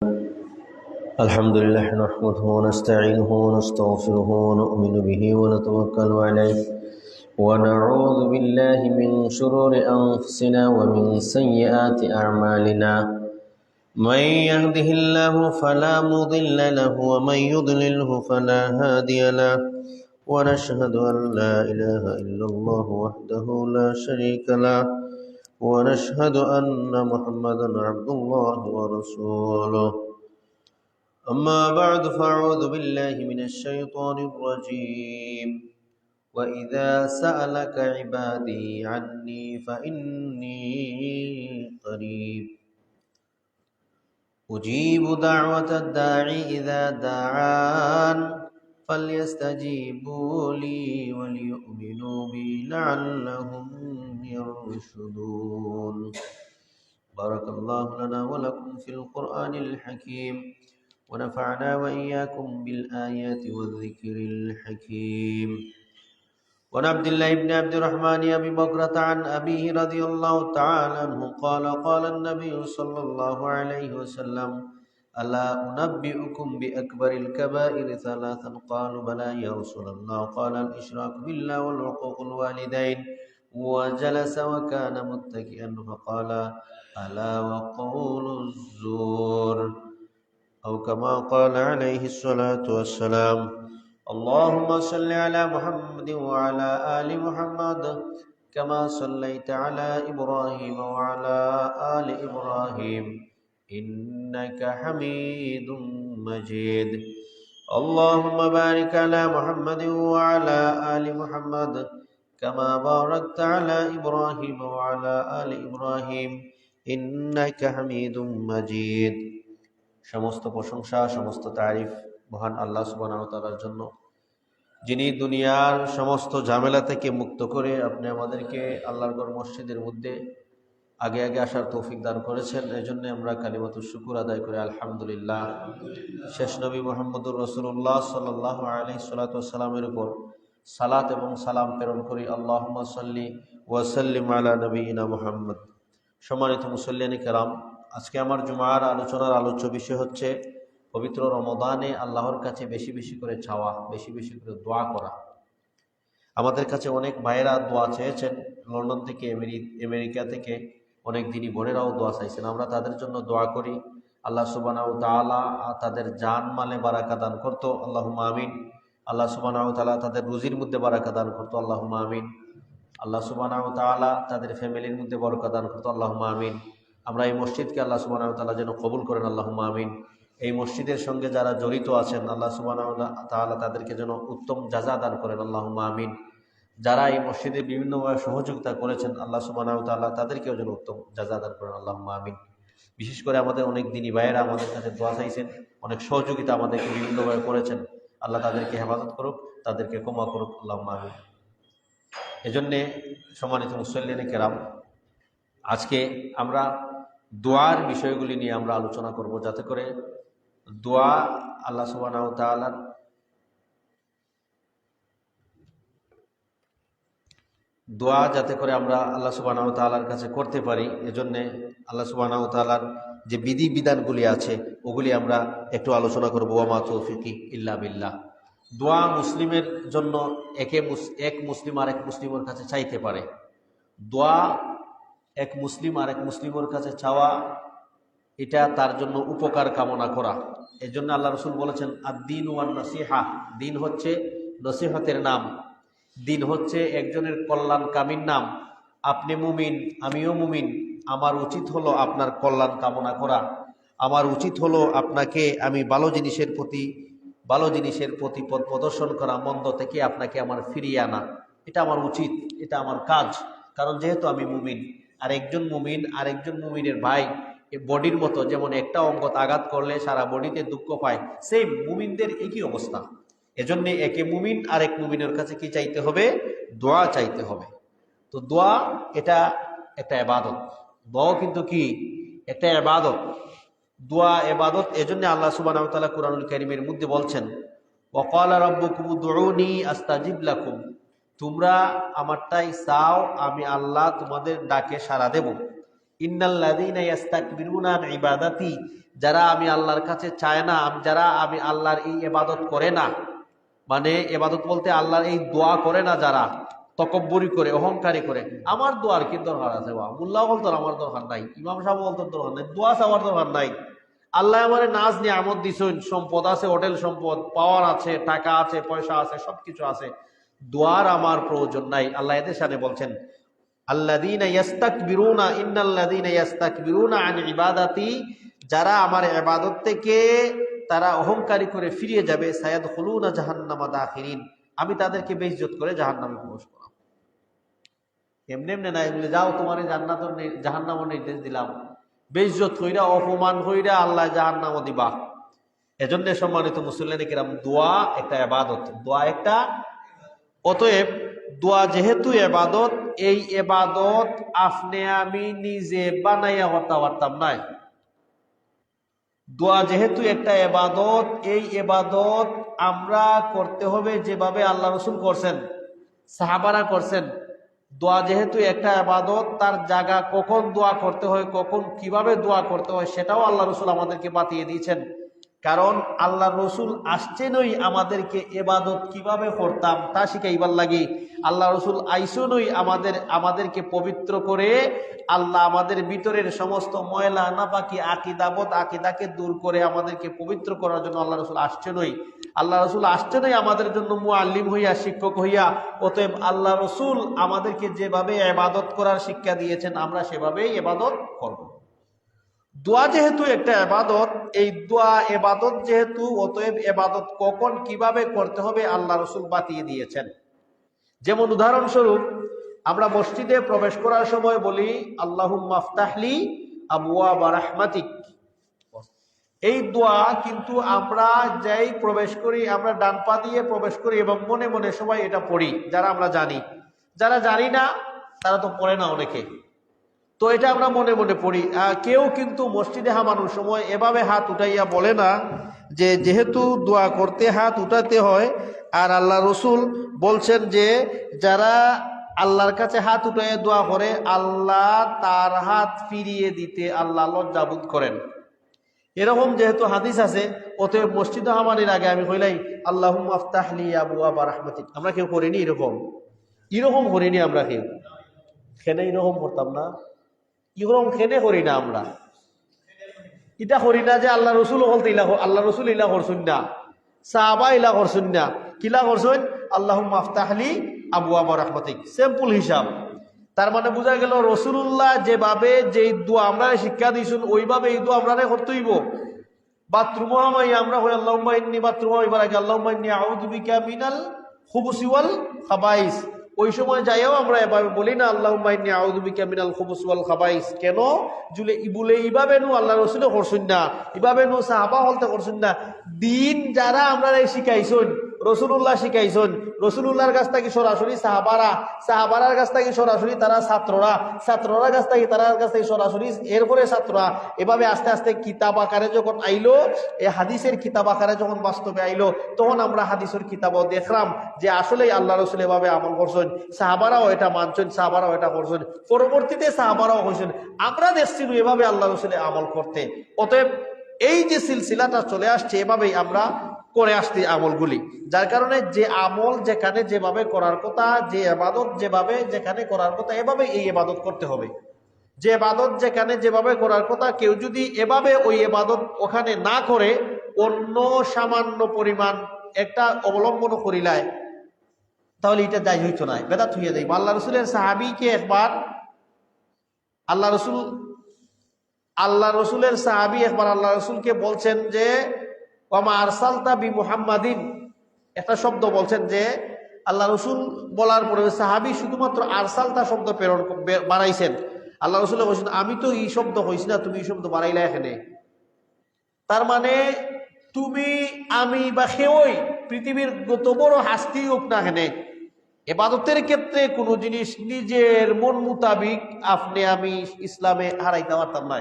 الحمد لله نحمده ونستعينه ونستغفره ونؤمن به ونتوكل عليه ونعوذ بالله من شرور أنفسنا ومن سيئات أعمالنا من يهده الله فلا مضل له ومن يضلله فلا هادي له ونشهد أن لا إله إلا الله وحده لا شريك له ونشهد أن محمدا عبد الله ورسوله أما بعد فأعوذ بالله من الشيطان الرجيم وإذا سألك عبادي عني فإني قريب أجيب دعوة الداعي إذا دعان فليستجيبوا لي وليؤمنوا بي لعلهم يرشدون بارك الله لنا ولكم في القرآن الحكيم ونفعنا وإياكم بالآيات والذكر الحكيم. وعن عبد الله بن عبد الرحمن أبي بكرة عن أبيه رضي الله تعالى عنه قال قال النبي صلى الله عليه وسلم ألا أنبئكم بأكبر الكبائر ثلاثا قالوا بلى يا رسول الله قال الإشراك بالله والعقوق الوالدين وجلس وكان متكئا فقال ألا وقول الزور أو كما قال عليه الصلاة والسلام. اللهم صل على محمد وعلى آل محمد كما صليت على إبراهيم وعلى آل إبراهيم إنك حميد مجيد. اللهم بارك على محمد وعلى آل محمد كما باركت على إبراهيم وعلى آل إبراهيم إنك حميد مجيد. সমস্ত প্রশংসা, সমস্ত তারিফ মহান আল্লাহ সুবহানাহু ওয়া তাআলার জন্য, যিনি দুনিয়ার সমস্ত ঝামেলা থেকে মুক্ত করে আপনি আমাদেরকে আল্লাহর ঘর মসজিদের মধ্যে আগে আগে আসার তৌফিক দান করেছেন। এই জন্য আমরা কালিমাতুশ শুকর আদায় করি আলহামদুলিল্লাহ। শেষ নবী মুহাম্মদুর রাসূলুল্লাহ সাল্লাল্লাহু আলাইহি ওয়াসাল্লামের উপর সালাত এবং সালাম প্রেরণ করি। আল্লাহুম্মা সাল্লি ওয়া সাল্লিম আলা নবিয়িনা মুহাম্মদ। সম্মানিত মুসল্লিয়ানে কেরাম, আজকে আমার জুমার আলোচনার আলোচ্য বিষয় হচ্ছে পবিত্র রমদানে আল্লাহর কাছে বেশি বেশি করে চাওয়া, বেশি বেশি করে দোয়া করা। আমাদের কাছে অনেক ভাইয়েরা দোয়া চেয়েছেন, লন্ডন থেকে, আমেরিকা থেকে অনেক দিনই বোনেরাও দোয়া চাইছেন। আমরা তাদের জন্য দোয়া করি আল্লাহ সুবহানাহু ওয়া তাআলা তাদের জান মালে বারাকা দান করতো, আল্লাহুম্মা আমিন। আল্লাহ সুবহানাহু ওয়া তাআলা তাদের রুজির মধ্যে বারাকা দান করতো, আল্লাহুম্মা আমিন। আল্লাহ সুবহানাহু ওয়া তাআলা তাদের ফ্যামিলির মধ্যে বরকত দান করতো, আল্লাহুম্মা আমিন। আমরা এই মসজিদকে আল্লাহ সুবহানাহু ওয়া তাআলা যেন কবুল করেন, আল্লাহুম্মা আমিন। এই মসজিদের সঙ্গে যারা জড়িত আছেন আল্লাহ সুবহানাহু ওয়া তাআলা তাদেরকে যেন উত্তম জাযা দান করেন, আল্লাহুম্মা আমিন। যারা এই মসজিদে বিভিন্নভাবে সহযোগিতা করেছেন আল্লাহ সুবহানাহু ওয়া তাআলা তাদেরকেও যেন উত্তম জাযা দান করেন, আল্লাহুম্মা আমিন। বিশেষ করে আমাদের অনেক দিনী ভাইয়েরা আমাদের কাছে দোয়া চাইছেন, অনেক সহযোগিতা আমাদেরকে বিভিন্নভাবে করেছেন। আল্লাহ তাদেরকে হেফাজত করুক, তাদেরকে ক্ষমা করুক, আল্লাহুম্মা আমিন। এজন্যে সম্মানিত মুসল্লিয়ানে কেরাম, আজকে আমরা দোয়ার বিষয়গুলি নিয়ে আমরা আলোচনা করব, যাতে করে দোয়া আল্লাহ সুবহানাহু ওয়া তাআলার দোয়া যাতে করে আমরা আল্লাহ সুবহানাহু ওয়া তাআলার কাছে করতে পারি। এজন্য আল্লাহ সুবহানাহু ওয়া তাআলার যে বিধি বিধানগুলি আছে ওগুলি আমরা একটু আলোচনা করব। ওয়া মা তৌফিকি ইল্লা বিল্লাহ। দোয়া মুসলিমের জন্য এক মুসলিম আরেক মুসলিমের কাছে চাইতে পারে। দোয়া এক মুসলিম আরেক মুসলিমের কাছে চাওয়া, এটা তার জন্য উপকার কামনা করা। এই জন্য আল্লাহ রাসূল বলেছেন আদ-দীন ওয়ান নাসিহা, দিন হচ্ছে নসিহতের নাম, দিন হচ্ছে একজনের কল্যাণকামীর নাম। আপনি মুমিন, আমিও মুমিন, আমার উচিত হলো আপনার কল্যাণ কামনা করা। আমার উচিত হলো আপনাকে আমি ভালো জিনিসের প্রতি পথ প্রদর্শন করা, মন্দ থেকে আপনাকে আমার ফিরিয়ে আনা। এটা আমার উচিত, এটা আমার কাজ। কারণ যেহেতু আমি মুমিন, আর একজন মুমিন আর একজন মুমিনের ভাই, বডির মতো, যেমন একটা অঙ্গ আঘাত করলে সারা বডিতে দুঃখ পায়, সেই মুমিনদের একই অবস্থা। এজন্য একে মুমিন আর এক মুমিনের কাছে কি চাইতে হবে? দোয়া চাইতে হবে। তো দোয়া এটা একটা ইবাদত। দোয়া কিন্তু কি একটা ইবাদত। দোয়া ইবাদত। এজন্য আল্লাহ সুবহানাহু ওয়া তাআলা কুরআনুল কারীমের মধ্যে বলছেন ওয়া ক্বালা রাব্বুকুম উদউনি আস্তাজিব লাকুম, তোমরা আমারটাই চাও, আমি আল্লাহ তোমাদের ডাকে সাড়া দেব। ইন্নাল্লাযীনা ইস্তাকবিরুনা আন ইবাদাতি, যারা আমি আল্লাহর কাছে চায় না, যারা আমি আল্লাহর এই ইবাদত করে না, মানে ইবাদত বলতে আল্লাহর এই দোয়া করে না, যারা তকব্বুরি করে, অহংকারী করে, আমার দোয়ার কি দরকার আছে? মুল্লাহ বলতো আমার দরকার নাই, ইমাম সাহেব বলতো দরকার নাই, দোয়া চাওয়ার দরকার নাই। আল্লাহ আমার নাজ নিয়ামত দিছেন, সম্পদ আছে, হোটেল সম্পদ, পাওয়ার আছে, টাকা আছে, পয়সা আছে, সবকিছু আছে, দোয়ার আমার প্রয়োজন নাই। আল্লাহ এদের সামনে বলছেন আল্লাযীনা ইস্তাকবিরুনা ইন্নাল্লাযীনা ইস্তাকবিরুনা আন ইবাদাতি, যারা আমার ইবাদত থেকে তারা অহংকারী করে ফিরিয়ে যাবে, সায়াদখুলুনা জাহান্নামা দাখিরিন, আমি তাদেরকে বেইজ্জত করে জাহান্নামে প্রবেশ করাবো। এমনি এমনি না, এগুলো যাও তোমার জান্নাত জাহান্নামের নির্দেশ দিলাম, বেইজ্জত কইরা, অপমান কইরা আল্লাহ জাহান্নামও দিবা। এজন্য সম্মানিত মুসলিম কিরাম, দোয়া একটা ইবাদত, দোয়া একটা, অতএব দোয়া যেহেতু ইবাদত, এই ইবাদত আপনি আমি নিজে বানাইয়া হতে পারতাম না। দোয়া যেহেতু একটা ইবাদত, এই ইবাদত আমরা করতে হবে যেভাবে আল্লাহ রসুল করছেন, সাহাবারা করছেন। দোয়া যেহেতু একটা ইবাদত, তার জায়গা কখন দোয়া করতে হয়, কখন কিভাবে দোয়া করতে হয়, সেটাও আল্লাহ রসুল আমাদেরকে বাতিয়ে দিয়েছেন। কারণ আল্লাহ রসুল আসছেনই আমাদেরকে ইবাদত কিভাবে করতাম তা শিখাইবার লাগি। আল্লাহ রসুল আইসনই আমাদেরকে পবিত্র করে, আল্লাহ আমাদের ভিতরের সমস্ত ময়লা নাপাকি আকিদাকে দূর করে আমাদেরকে পবিত্র করার জন্য আল্লাহ রসুল আসছেনই। আল্লাহ রসুল আসছেনই আমাদের জন্য মুআল্লিম হইয়া, শিক্ষক হইয়া। অতএব আল্লাহ রসুল আমাদেরকে যেভাবে ইবাদত করার শিক্ষা দিয়েছেন, আমরা সেভাবেই ইবাদত করব। দোয়া যেহেতু একটা ইবাদত, এই দোয়া ইবাদত যেহেতু, অতএব ইবাদত কখন কিভাবে করতে হবে আল্লাহ রসুল বাতিয়ে দিয়েছেন। যেমন উদাহরণস্বরূপ, আমরা মসজিদে প্রবেশ করার সময় বলি আল্লাহুম্মা আফতাহলি আবওয়াবা রাহমাতিক। এই দোয়া কিন্তু আমরা যাই প্রবেশ করি, আমরা ডান পা দিয়ে প্রবেশ করি এবং মনে মনে সবাই এটা পড়ি, যারা আমরা জানি। যারা জানি না তারা তো পড়ে না অনেকে, তো এটা আমরা মনে মনে পড়ি। কেউ কিন্তু মসজিদে হামানোর সময় এভাবে হাত উঠাইয়া বলে না যে যেহেতু দোয়া করতে হাত উঠাতে হয়, আর আল্লাহ রসুল বলছেন যে যারা আল্লাহর কাছে হাত উঠাইয়া দোয়া করে, আল্লাহ তার হাত ফিরিয়ে দিতে আল্লাহ লজ্জাবোধ করেন। এরকম যেহেতু হাদিস আছে, অতএব মসজিদে হামানির আগে আমি কইলাই আল্লাহুম্মা আফতাহলি আবওয়াবা রাহমাতিক। আমরা কেউ করিনি এরকম করিনি আমরা কেউ, খেনে এরকম করতাম না, এরকম খেনে করি না আমরা। এটা করি না যে আল্লাহ রসুল বলতে আল্লাহ রসুল ইলা করছুন না, সাহাবা ইলা করছুন না, কিলা করছুন আল্লাহুম্মা আফতাহলি আবওয়াবা রাহমাতিক, সিম্পল হিসাব। তার মানে বোঝা গেল রসুল্লাহ যেভাবে যেই দোয়া আমরা শিক্ষা দিয়েছেন, ওইভাবে এই দোয়া আমরা করতে হইব। বাথরুম আমরা হই আল্লাহুম্মা ইন্নী, বাথরুম হইবার আগে আল্লাহুম্মা ইন্নী আউযু বিকা মিনাল খুবুসি ওয়াল খাবাইস, ওই সময় যাইও আমরা এভাবে বলি না আল্লাহুম্মা ইন্নী আউযু বিকা মিনাল খুবুসি ওয়াল খাবাইস। কেন বলে এইভাবে নু আল্লাহ রসুলে করছেন না, এভাবে নু সাহাবা হলতে করছেন না। দিন যারা আমরা শিখাইছেন, রসুল্লাহ শিখাইছেন, রসুল্লাহর কাছ থেকে সরাসরি সাহাবারার কাছ থেকে সরাসরি তারা ছাত্ররা কাছ থেকে সরাসরি, এরপরে ছাত্ররা, এভাবে আস্তে আস্তে কিতাব আকারে যখন আইলো, এই হাদিসের কিতাব আকারে যখন বাস্তবে আইলো, তখন আমরা হাদিসের কিতাবও দেখলাম যে আসলে আল্লাহ রসুল এভাবে আমল করছেন, সাহাবারাও এটা মানছেন, সাহাবারাও এটা করছেন, পরবর্তীতে সাহাবারাও হয়েছেন। আমরা দেখছি এভাবে আল্লাহ রসুলে আমল করতে। অতএব এই যে সিলসিলাটা চলে আসছে, এভাবেই আমরা করে আসছি আমলগুলি। যার কারণে যে আমল যেখানে যেভাবে করার কথা, যে ইবাদত যেভাবে যেখানে করার কথা, এভাবে এই ইবাদত করতে হবে। যে ইবাদত যেখানে যেভাবে করার কথা, কেউ যদি এভাবে ওই ইবাদত ওখানে না করে, অন্য সামান্য পরিমাণ একটা অবলম্বন করিলায়, তাহলে এটা যাই হইতো না, বেদাত হইয়া যাইব। আল্লাহ রসুলের সাহাবিকে একবার আল্লাহ রসুলের সাহাবি একবার আল্লাহ রসুলকে বলছেন যে ওয়ামা আরসালতা বি মুহাম্মাদিন, একটা শব্দ বলছেন যে আল্লাহ রসুল বলার পরে সাহাবি শুধুমাত্র আরসালতা শব্দ বানাইছেন। আল্লাহ রসুল বলছেন আমি তো এই শব্দ হইছি না, তুমি এই শব্দ বানাইলা এখানে। তার মানে তুমি, আমি বা কেউই, পৃথিবীর যত বড় হাস্তি হোক না কেন, ইবাদতের ক্ষেত্রে কোনো জিনিস নিজের মন মোতাবিক আপনি আমি ইসলামে হারাইতে পারতাম না।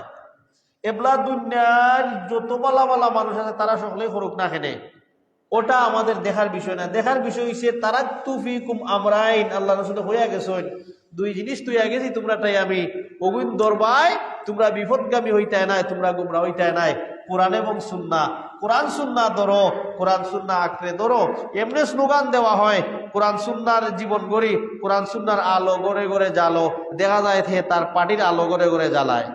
এবলা দুনিয়ার যত বালা মানুষ আছে তারা সকলেই করুক না কেনে, ওটা আমাদের দেখার বিষয় না। দেখার বিষয় হচ্ছে তারাক্তু ফিকুম আমরাইন, আল্লাহ রাসূল হইয়া গেছেন দুই জিনিস তুই আগে তোমরা তাই আমি অগুন দরবায় তোমরা বিপদগামী হইতে নাই, তোমরা গুমরা হইতে নাই। কোরআন এবং সুন্নাহ, কোরআন সুন্নাহ ধরো, কোরআন সুন্নাহ আঁকড়ে ধরো। এমনি স্লোগান দেওয়া হয় কোরআন সুন্নাহর জীবন গড়ি, কোরআন সুন্নাহর আলো গড়ে গড়ে জ্বালো। দেখা যায় হে তার পার্টির আলো গড়ে গড়ে জ্বালায়,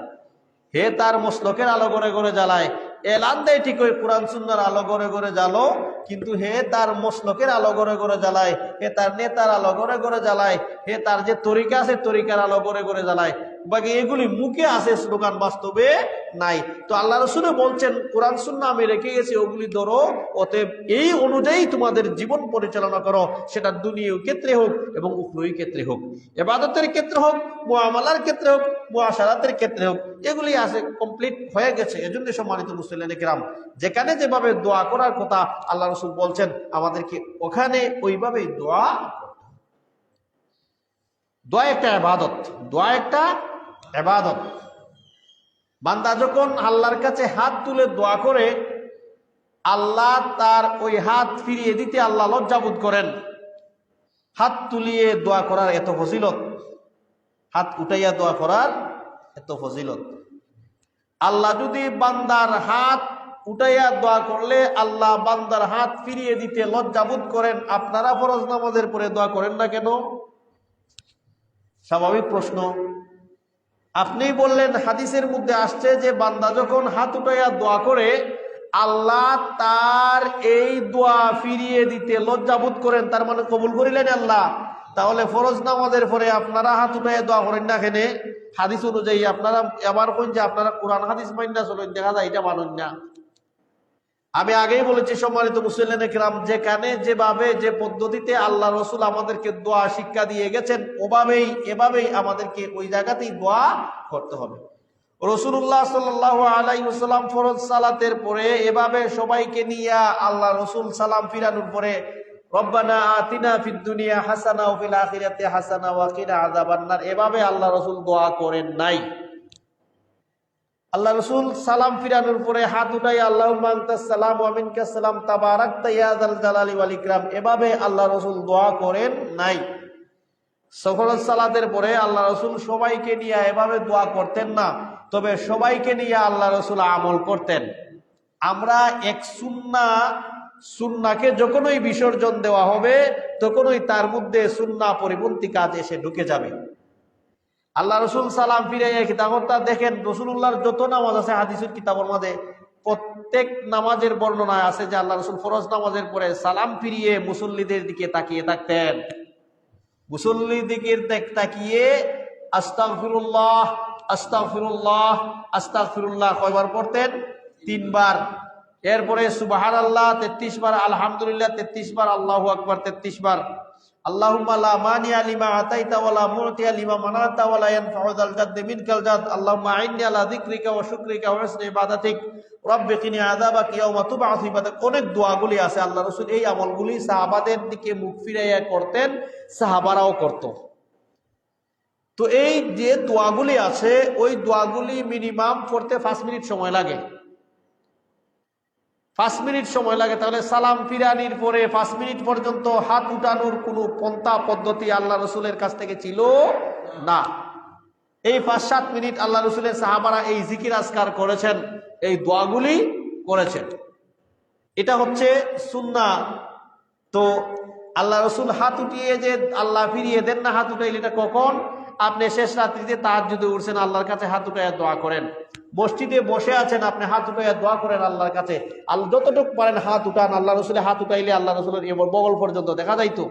হে তার মসলকের আলো গড়ে গড়ে জ্বালায়। এলান দেয় ঠিক ওই কোরআন সুন্নাহর আলো গড়ে গড়ে জ্বালো, কিন্তু হে তার মসলকের আলো গড়ে গড়ে জ্বালায়, হে তার নেতার আলো গড়ে গড়ে জ্বালায়, হে তার যে তরিকা আছে তরিকার আলো গড়ে গড়ে জ্বালায়। বাকি এগুলি মুখে আছে, স্লোগান বাস্তবে নাই। তো আল্লাহ রসুল বলছেন কোরআন সুন্নাহ আমি রেখে গেছি, ওগুলি ধরো, অতএব এই অনুযায়ী তোমাদের জীবন পরিচালনা করো। সেটা দুনিয়ার ক্ষেত্রে হোক এবং উখরুই ক্ষেত্রে হোক, ইবাদতের ক্ষেত্রে হোক, মুআমালার ক্ষেত্রে হোক, মুআশারাতের ক্ষেত্রে হোক, এগুলি আছে, কমপ্লিট হয়ে গেছে। এজন্য সম্মানিত মুসলিম কিরাম, যেখানে যেভাবে দোয়া করার কথা আল্লাহ রসুল বলছেন আমাদেরকে ওখানে ওইভাবেই দোয়া। দোয়া একটা ইবাদত, দোয়া একটা ইবাদত। বান্দা যখন আল্লাহর কাছে হাত তুলে দোয়া করে, আল্লাহ তার ওই হাত ফিরিয়ে দিতে আল্লাহ লজ্জাবোধ করেন। হাত তুলিয়ে দোয়া করার এত ফজিলত, হাত উঠাইয়া দোয়া করার এত ফজিলত। আল্লাহ যদি বান্দার হাত উঠাইয়া দোয়া করলে আল্লাহ বান্দার হাত ফিরিয়ে দিতে লজ্জাবোধ করেন, আপনারা ফরজ নামাজের পরে দোয়া করেন না কেন? স্বাভাবিক প্রশ্ন। আপনি বললেন হাদিসের মধ্যে আসছে যে বান্দা যখন হাত উঠাইয়া দোয়া করে আল্লাহ তার এই দোয়া ফিরিয়ে দিতে লজ্জাবোধ করেন, তার মানে কবুল করিলেন আল্লাহ। তাহলে ফরজ নামাজের পরে আপনারা হাত উঠাইয়া দোয়া করেন না কেন? হাদিস অনুযায়ী আপনারা এবার কোন যে আপনারা কোরআন হাদিস মাইনা চলেন, দেখা যায় এটা মানুন না। আমি আগেই বলেছি সম্মানিত মুসলিম কিরাম, যেখানে যেভাবে যে পদ্ধতিতে আল্লাহ রসুল আমাদেরকে দোয়া শিক্ষা দিয়ে গেছেন এভাবেই আমাদেরকে ওই জায়গাতেই দোয়া করতে হবে। রসুল্লাহ সাল্লাল্লাহু আলাইহি ওয়াসাল্লাম ফরজ সালাতের পরে এভাবে সবাইকে নিয়ে আল্লাহ রসুল সালাম ফিরানোর পরে রব্বানা আতিনা ফিদ দুনিয়া হাসানা ওয়া ফিল আখিরাতি হাসানা ওয়া কিনা আযাবান্নার, এভাবে আল্লাহ রসুল দোয়া করেন নাই। আল্লাহ রসুল সালাম ফিরানোর পরে হাত উঠাই আল্লাহুম্মা আনতাস সালাম ওয়া মিনকাস সালাম তাবারাকতা ইয়া যাল জালালি ওয়াল ইকরাম, এভাবে আল্লাহ রসুল দোয়া করেন নাই। ফরজ সালাতের পরে আল্লাহ রসুল সবাইকে নিয়ে এভাবে দোয়া করতেন না, তবে সবাইকে নিয়ে আল্লাহ রসুল আমল করতেন। আমরা এক সুন্নাহকে যখনই বিসর্জন দেওয়া হবে তখনই তার মধ্যে সুন্নাহ পরিপন্থী কাজ এসে ঢুকে যাবে। আল্লাহ রসুল সালাম ফিরাইয়া কিতাবটা দেখেন, রসুল্লাহর যত নামাজ আছে হাদিসের কিতাবের মধ্যে প্রত্যেক নামাজের বর্ণনায় আছে যে আল্লাহ রসুল ফরজ নামাজের পরে সালাম ফিরিয়ে মুসল্লিদের দিকে তাকিয়ে থাকতেন। মুসল্লির দিকে তাকিয়ে আস্তাগফিরুল্লাহ আস্তাগফিরুল্লাহ আস্তাগফিরুল্লাহ কয়বার পড়তেন? 3 বার। এরপরে সুবহানাল্লাহ 33 বার, আলহামদুলিল্লাহ 33 বার, আল্লাহু আকবার 33 বার। আল্লাহুম্মা লা মানিয়া লিমা আতাইতা ওয়া লা মুতিয়া লিমা মানাতা ওয়া লা ইয়ানফাউ যাল জাদ্দি মিনকাল জাদ। আল্লাহুম্মা আইন্নি আলা যিকরিকা ওয়া শুকরিকা ওয়া হুসনি ইবাদাতিক রব্বি কিনি আযাবাক ইয়াওমা তুবআসু ইবাদাক। অনেক দোয়াগুলি আছে। আল্লাহ রাসূল এই আমলগুলি সাহাবাদের দিকে মুখ ফিরাইয়া করতেন, সাহাবারাও করত। তো এই যে দোয়াগুলি আছে ওই দোয়াগুলি মিনিমাম পড়তে 5 মিনিট সময় লাগে। 5 মিনিট সময় লাগে। তাহলে সালাম ফিরানির পরে 5 মিনিট পর্যন্ত হাত উঠানোর কোনো পন্থা পদ্ধতি আল্লাহ রসুলের কাছ থেকে ছিল না। এই 5-7 মিনিট আল্লাহ রসুলের সাহাবারা এই জিকির আজকার করেছেন, এই দোয়াগুলি করেছেন। এটা হচ্ছে সুন্নাহ। তো আল্লাহ রসুল হাত উঠিয়ে যে আল্লাহ ফিরিয়ে দেন না, হাত উঠাইলে এটা কখন? আপনি শেষ রাত্রিতে তাহাজ্জুদে উঠছেন, আল্লাহর কাছে হাত উঠাইয়া দোয়া করেন। মসজিদে বসে আছেন, আপনি হাত উঠাইয়া দোয়া করেন আল্লাহর কাছে। আল্লাহ যতটুকু পারেন হাত উঠান। আল্লাহ রসুলে হাত উঠাইলে আল্লাহ রসুলের বগল পর্যন্ত দেখা যাইতো।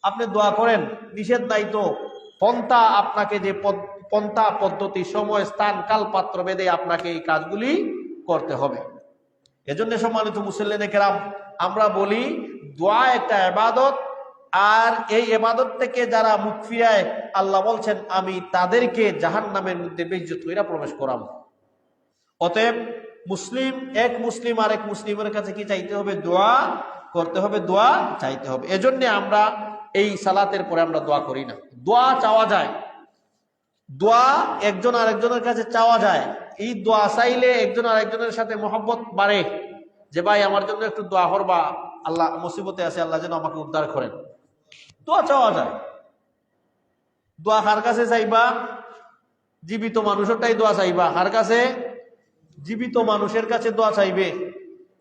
আপনি দোয়া করেন, নিষেধ নাই তো। পন্থা আপনাকে যে পন্থা পদ্ধতি, সময়, স্থান, কাল, পাত্র ভেদে আপনাকে এই কাজগুলি করতে হবে। এজন্য সম্মানিত মুসল্লিনে কেরাম, আমরা বলি দোয়া একটা ইবাদত, আর এই ইবাদত থেকে যারা মুখ ফিরায় আল্লাহ বলছেন আমি তাদেরকে জাহান্নামের মধ্যে বেইজ্জত কইরা প্রবেশ করাম। অতএব মুসলিম এক মুসলিম আরেক মুসলিমের কাছে কি চাইতে হবে? দোয়া করতে হবে, দোয়া চাইতে হবে। এজন্য আমরা এই সালাতের পরে আমরা দোয়া করি না। দোয়া চাওয়া যায়, দোয়া একজন আরেকজনের কাছে চাওয়া যায়। এই দোয়া চাইলে একজন আরেকজনের সাথে মহব্বত বাড়ে, যে ভাই আমার জন্য একটু দোয়া করবা, আল্লাহ মুসিবতে আছে, আল্লাহ যেন আমাকে উদ্ধার করেন। দোয়া চাওয়া যায়। দোয়া কার কাছে চাইবা? জীবিত মানুষেরটাই দোয়া চাইবা, কার কাছে? জীবিত মানুষের কাছে দোয়া চাইবে।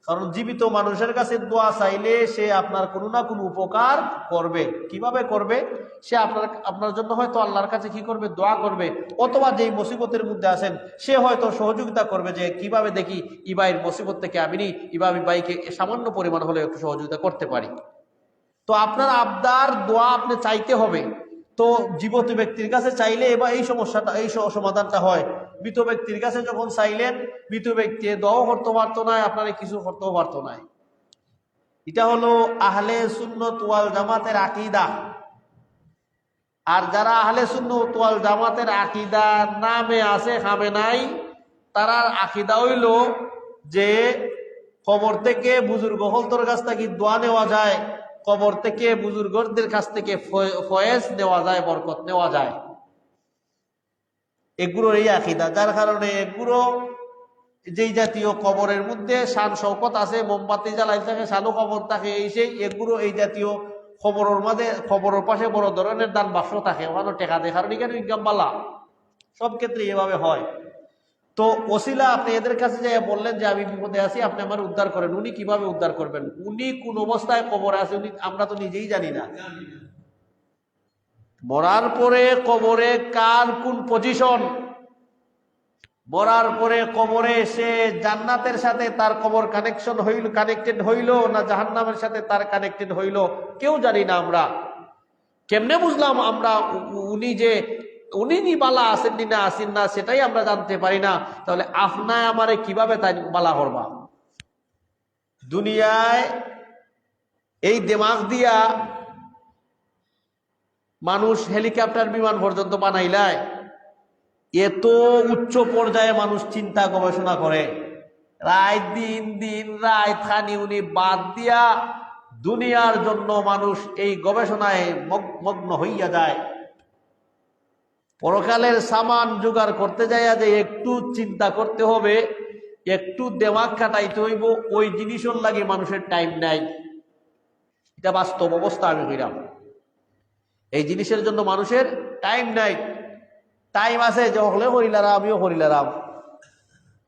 কারণ জীবিত মানুষের কাছে দোয়া চাইলে সে আপনার কোনো না কোনো উপকার করবে। কিভাবে করবে? সে আপনার জন্য হয়তো আল্লাহর কাছে কি করবে? দোয়া করবে। অথবা যেই মুসিবতের মধ্যে আছেন সে হয়তো সহযোগিতা করবে, যে কিভাবে দেখি ইবাইয়ের মুসিবত থেকে আমি ইবাইকে সামান্য পরিমাণ হলে একটু সহযোগিতা করতে পারি। তো আপনার আবদার দোয়া আপনি চাইতে হবে। তো জীবিত ব্যক্তির কাছে চাইলে এবার এই সমস্যাটা, এই সমাধানটা হয়। মৃত ব্যক্তির কাছে যখন চাইলেন, মৃত ব্যক্তি দোয়াও করতে পারতো না, আপনারা কিছু করতেও পারতো না। এটা হলো আহলে সুন্নাত ওয়াল জামাতের আকীদা। আর যারা আহলে সুন্নাত ওয়াল জামাতের আকীদা নামে আছে খামে নাই, তারা আকীদা হইল যে কবর থেকে বুজুর্গ হলতর কাছ থেকে দোয়া নেওয়া যায়, কবর থেকে বুজুর্গদের কাছ থেকে ফয়েজ নেওয়া যায়, বরকত নেওয়া যায়। এগুলোর এই আকীদা, যার কারণে এগুলো যেই জাতীয় কবরের মধ্যে শান শৌকত আছে, মোমবাতি জ্বালাই থাকে, শালু কবর থাকে, এগুলো এই জাতীয় খবরের মাঝে, খবরের পাশে বড় ধরনের দান বাক্স থাকে, ওখানে টেকা দেখার কেন ইনকাম বালা, সব ক্ষেত্রে এভাবে হয়। তো ওসিলা আপনি এদের কাছে যাই বললেন যে আমি বিপদে আছি, আপনি আমার উদ্ধার করেন। উনি কিভাবে উদ্ধার করবেন? উনি কোন অবস্থায় কবরে আছে উনি আমরা তো নিজেই জানি না। মরার পরে কবরে কার কোন পজিশন, মরার পরে কবরে এসে জান্নাতের সাথে তার কবর কানেক্টেড হইল না জাহান্নামের সাথে তার কানেক্টেড হইল, কেউ জানি না। আমরা কেমনে বুঝলাম আমরা উনি বালা আছেন না আসেন না, সেটাই আমরা জানতে পারি না। তাহলে আপনায় আমারে কিভাবে তাই বালা করবা? দুনিয়ায় এই দিমাগ দিয়া মানুষ হেলিকপ্টার বিমান পর্যন্ত বানাইলায়। এত উচ্চ পর্যায়ে মানুষ চিন্তা গবেষণা করে, রাত দিন রাত খানি উনি বাদ দিয়া দুনিয়ার জন্য মানুষ এই গবেষণায় মগ্ন হইয়া যায়। পরকালের সামান জোগাড় করতে যাইয়া যে একটু চিন্তা করতে হবে, একটু দেমাগ খাটাইতে হইব, ওই জিনিসের লাগে মানুষের টাইম নাই। এটা বাস্তব অবস্থা। আমি কইলাম এই জিনিসের জন্য মানুষের টাইম নাই। টাইম আছে যে হলে হরিলারাম, আমিও হরিলারাম,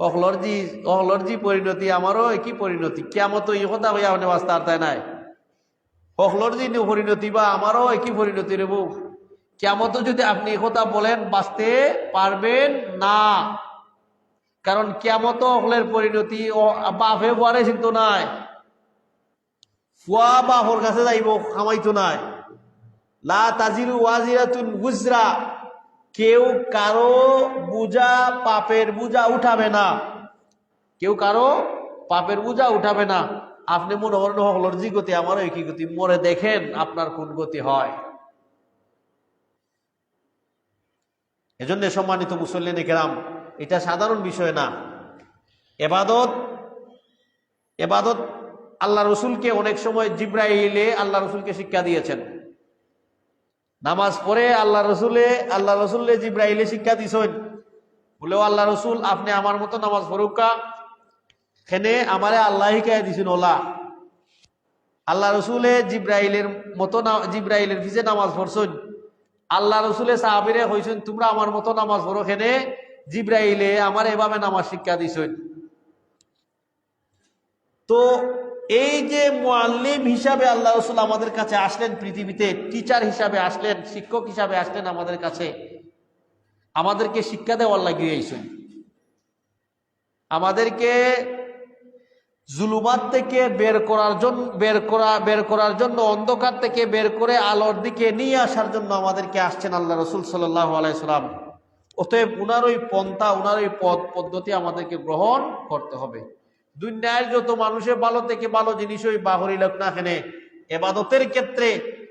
অহলর জি পরিণতি আমারও একই পরিণতি, কিয়ামত এই কথা হইয়া আপনি বাস্তা আর তাই নাই। হকলর জি পরিণতি বা আমারও একই পরিণতি রেব, কিয়ামত যদি আপনি কথা বলেন বাঁচতে পারবেন না। কারণ কিয়ামত হলের পরিণতি বাপে বুয়ারে কিন্তু নাই, ফুয়া বাপর কাছে যাইব খামাইতো নাই। লা তাজিরু ওয়াজিরাতুন গুজরা, কেউ কারো বুঝা পাপের বুঝা উঠাবে না, কেউ কারো পাপের বুঝা উঠাবে না। আপনি মনে করেন হকলর জি গতি আমারও একই গতি, মরে দেখেন আপনার কোন গতি হয়। এজন্য সম্মানিত মুসল্লিনে কেরাম, এটা সাধারণ বিষয় না। এবাদত আল্লাহ রসুলকে অনেক সময় জিব্রাইলে আল্লাহ রসুলকে শিক্ষা দিয়েছেন। নামাজ পড়ে আল্লাহ রসুলে জিব্রাইলে শিক্ষা দিছেন, বলেও আল্লাহ রসুল আপনি আমার মতো নামাজ পড়ুকা, খেনে আমারে আল্লাহ শিখাই দিছেন। ওলা আল্লাহ রসুলে জিব্রাইলের ভিজে নামাজ পড়ছেন। আল্লাহ রসুলে সাহাবীরে হইছেন তোমরা আমার মতো নামাজ পড়ো, খেনে জিব্রাইলে আমার এভাবে নামাজ শিক্ষা দিছেন। তো এই যে মুআল্লিম হিসাবে আল্লাহ রসুল আমাদের কাছে আসলেন, পৃথিবীতে টিচার হিসাবে আসলেন, শিক্ষক হিসাবে আসলেন আমাদের কাছে, আমাদেরকে শিক্ষা দেওয়ার লাগিয়ে আইছেন। আমাদেরকে জুলুমাত থেকে বের করার জন্য, অন্ধকার থেকে বের করে আলোর দিকে নিয়ে আসার জন্য আমাদেরকে আসছেন আল্লাহ রসুল সাল্লাল্লাহু আলাইহি সাল্লাম। অতএব উনার ওই পন্থা, উনার ওই পদ্ধতি আমাদেরকে গ্রহণ করতে হবে। দুনিয়ার যত মানুষের ভালো থেকে ভালো জিনিস ওই বাহরি লোক না খেনে, এবাদতের ক্ষেত্রে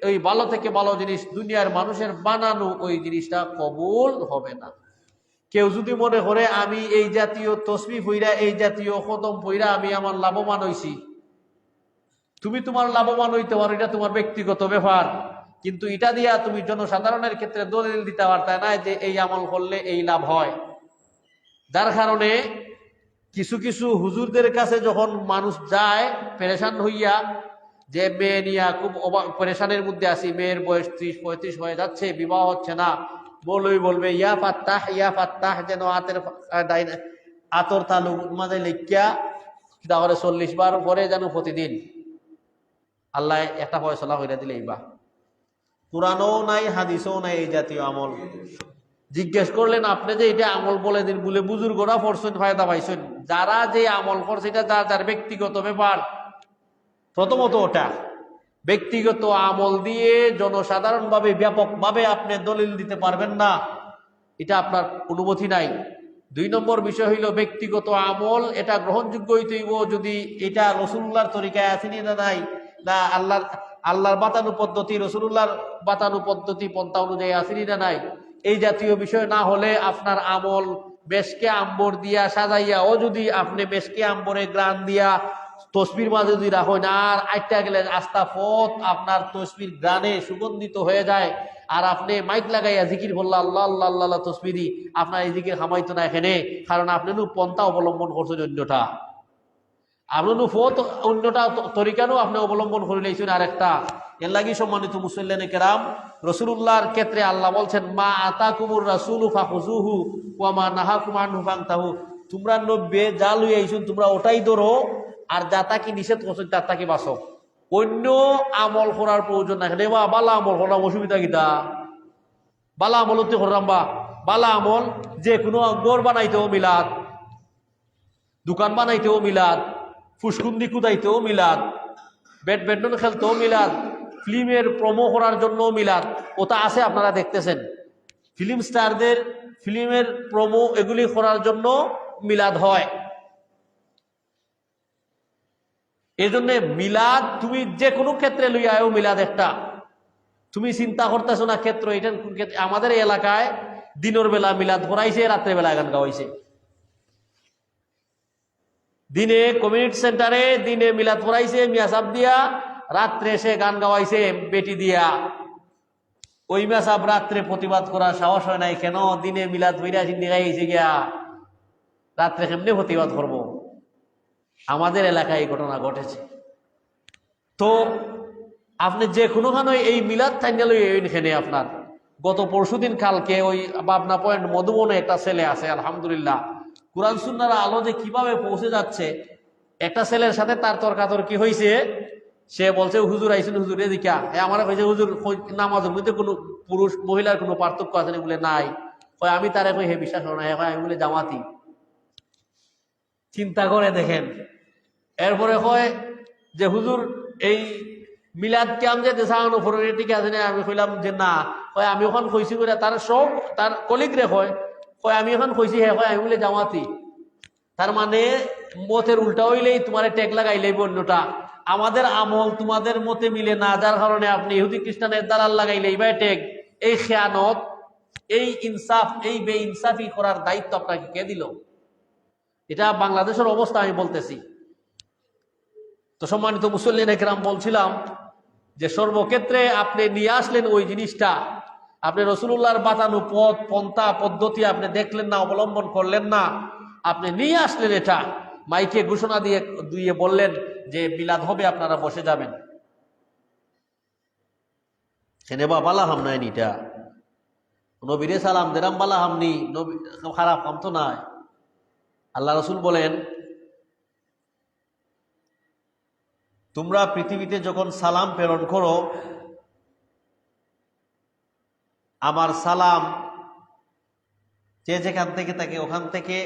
ওই ভালো থেকে ভালো জিনিস দুনিয়ার মানুষের বানানো ওই জিনিসটা কবুল হবে না। কেউ যদি মনে করে আমি এই জাতীয় তসবিহ পইরা, এই জাতীয় খতম পইরা আমি আমার লাভবান হইছি, তুমি তোমার লাভবান হইতে পারো, এটা তোমার ব্যক্তিগত ব্যাপার। কিন্তু এটা দিয়া তুমি জনসাধারণের ক্ষেত্রে দলিল দিতে পারতে না যে এই আমল করলে এই লাভ হয়। যার কারণে কিছু কিছু হুজুরদের কাছে যখন মানুষ যায় পেরেশান হইয়া, যে মেয়ে নিয়া খুব পেরেশানের মধ্যে আছি, মেয়ের বয়স 30-35 হয়ে যাচ্ছে, বিবাহ হচ্ছে না, মৌলবী বলবে ইয়া ফাত্তাহ যেন আতর তালু মাঝে লিখিয়া তাহলে 40 বার পরে যেন প্রতিদিন আল্লাহ একটা ফয়সলা হইয়া দিলে বা কোরআনও নাই হাদিসও নাই এই জাতীয় আমল। জিজ্ঞেস করলেন আপনি যে এটা আমল বলে দিন বলে বুজুর্গরা পড়ছেন ফায়দা পাইছেন, যারা যে আমল করছে এটা যার যার ব্যক্তিগত ব্যাপার। প্রথমত ওটা ব্যক্তিগত আমল দিয়ে জনসাধারণভাবে ব্যাপকভাবে আপনি দলিল দিতে পারবেন না, এটা আপনার অনুমতি নাই। 2 নম্বর বিষয় হইল ব্যক্তিগত আমল এটা গ্রহণযোগ্য হইতে হইব যদি এটা রাসূলুল্লাহর তরিকায় আসেনি না নাই, না আল্লাহর বাতানু পদ্ধতি রাসূলুল্লাহর বাতানু পদ্ধতি পন্থা অনুযায়ী আসেনি না নাই। এই জাতীয় বিষয় না হলে আপনার আমল বেশকে আম্বর দিয়া সাজাইয়া ও যদি আপনি বেশকে আম্বরে গ্রান দিয়া তসবির মাঝে যদি রাখেন আর আইটা গেলে আস্তা পথ আপনার তসবির গ্রানে সুগন্ধিত হয়ে যায় আর আপনি মাইক লাগাইয়া জিকির বললা আল্লাহ আল্লাহ আল্লাহ তসবিরি, আপনার এই জিকির হামাইতো না এখানে, কারণ আপনি পন্থা অবলম্বন করছেন অন্যটা, আপনি পথ অন্যটা তরিকানো আপনি অবলম্বন করে নিয়েছেন আরেকটা। এর লাগি সম্মানিত মুসল্লিনে কেরাম, রাসূলুল্লাহর ক্ষেত্রে আল্লাহ বলছেন মা আতাকুমুর রাসূলু ফাখুযুহু ওয়া মা নাহাকুম আনহু ফান্তাহু, তোমরা নব্বে যা লই আইছুন তোমরা ওটাই ধরো আর যা তাকে নিষেধ করছেন তার তাকে বাঁচো। অন্য আমল করার প্রয়োজন নাই। বা বালা আমল করার অসুবিধা কিতা? বালা আমল হতে করলাম বা বালা আমল যে কোনো গড় বানাইতেও মিলাদ, দোকান বানাইতেও মিলাদ, ফুসকুন্দি কুদাইতেও মিলাদ, ব্যাডমিন্টন খেলতেও মিলাদ, ফিল্মের প্রমো করার জন্য মিলাদ, ওটা আছে আপনারা দেখতেছেন। ফিল্ম স্টারদের ফিল্মের প্রমো এগুলি করার জন্য মিলাদ হয়। এই জন্য মিলাদ তুমি যে কোনো ক্ষেত্রে লইয়া আয়ো, মিলাদ একটা তুমি চিন্তা করতেছো না ক্ষেত্র এটা কোন ক্ষেত্রে। আমাদের এই এলাকায় দিনের বেলা মিলাদ করাইছে, রাত্রে বেলা গান গাওয়াইছে। দিনে কমিউনিটি সেন্টারে দিনে মিলাদ করাইছে মিয়াসাব দিয়া, রাত্রে এসে গান গাওয়াইছে বেটি দিয়া। ওই মিয়াসাব রাত্রে প্রতিবাদ করার সাহস হয় নাই কেন? দিনে মিলাদ হইরা চিন্তি গাইছে গিয়া, রাত্রে কেমনে প্রতিবাদ করবো? আমাদের এলাকায় এই ঘটনা ঘটেছে। তো আপনি যে কোনোখানে এই মিলাদ টাইনাল এখানে আপনার গত পরশুদিন কালকে ওই পাবনা পয়েন্ট মধুবনে একটা ছেলে আছে, আলহামদুলিল্লাহ কুরআন সুন্নাহর আলো যে কিভাবে পৌঁছে যাচ্ছে। একটা ছেলের সাথে তার তর্কাতর্কি হয়েছে, সে বলছে হুজুর আইসুন, হুজুর এদিকা আমার কইছে হুজুর নামাজের মধ্যে কোনো পুরুষ মহিলার কোনো পার্থক্য আছে না? বলে নাই। কয় আমি তারে কই হে বিশ্বাস করো না, আমি বলে জামাতি। চিন্তা করে দেখেন। এরপরে কয় যে হুজুর এই মিলাদ ক্যাম যে দেশানো ফোরের টিকে আছে না? আমি কইলাম যে না। কয় আমি ওখান কইছি করে তার সব তার কলিগ রে কয় আমি এখন কইছি হে, কয় আমি বলে জামাতি। তার মানে মতের উল্টা হইলেই তোমার ট্যাগ লাগাইলেই অন্যটা। আমাদের আমল তোমাদের মতে মিলে না, যার কারণে আপনি ইহুদি খ্রিস্টানের দালাল লাগাইলেই বা ট্যাগ। এই খেয়ানত, এই ইনসাফ, এই বে ইনসাফি করার দায়িত্ব আপনাকে কে দিল? এটা বাংলাদেশের অবস্থা আমি বলতেছি। তো সম্মানিত মুসল্লিন একরাম, বলছিলাম যে সর্বক্ষেত্রে আপনি নিয়ে আসলেন ওই জিনিসটা, আপনি রাসূলুল্লাহর বাতানো পথ পন্থা পদ্ধতি আপনি দেখলেন না, অবলম্বন করলেন না, আপনি নিয়ে আসলেন এটা মাইকে ঘোষণা দিয়ে বললেন যে মিলাদ হবে, আপনারা বসে যাবেন। সেনে বা বালা হাম নাই নিটা নবীরে সালাম দেরাম বালা হামনি নবী খারাপ কাম তো নাই। আল্লাহ রাসূল বলেন তোমরা পৃথিবীতে যখন সালাম প্রেরণ করো, আমার সালাম যে যেখান থেকে থাকে ওখান থেকে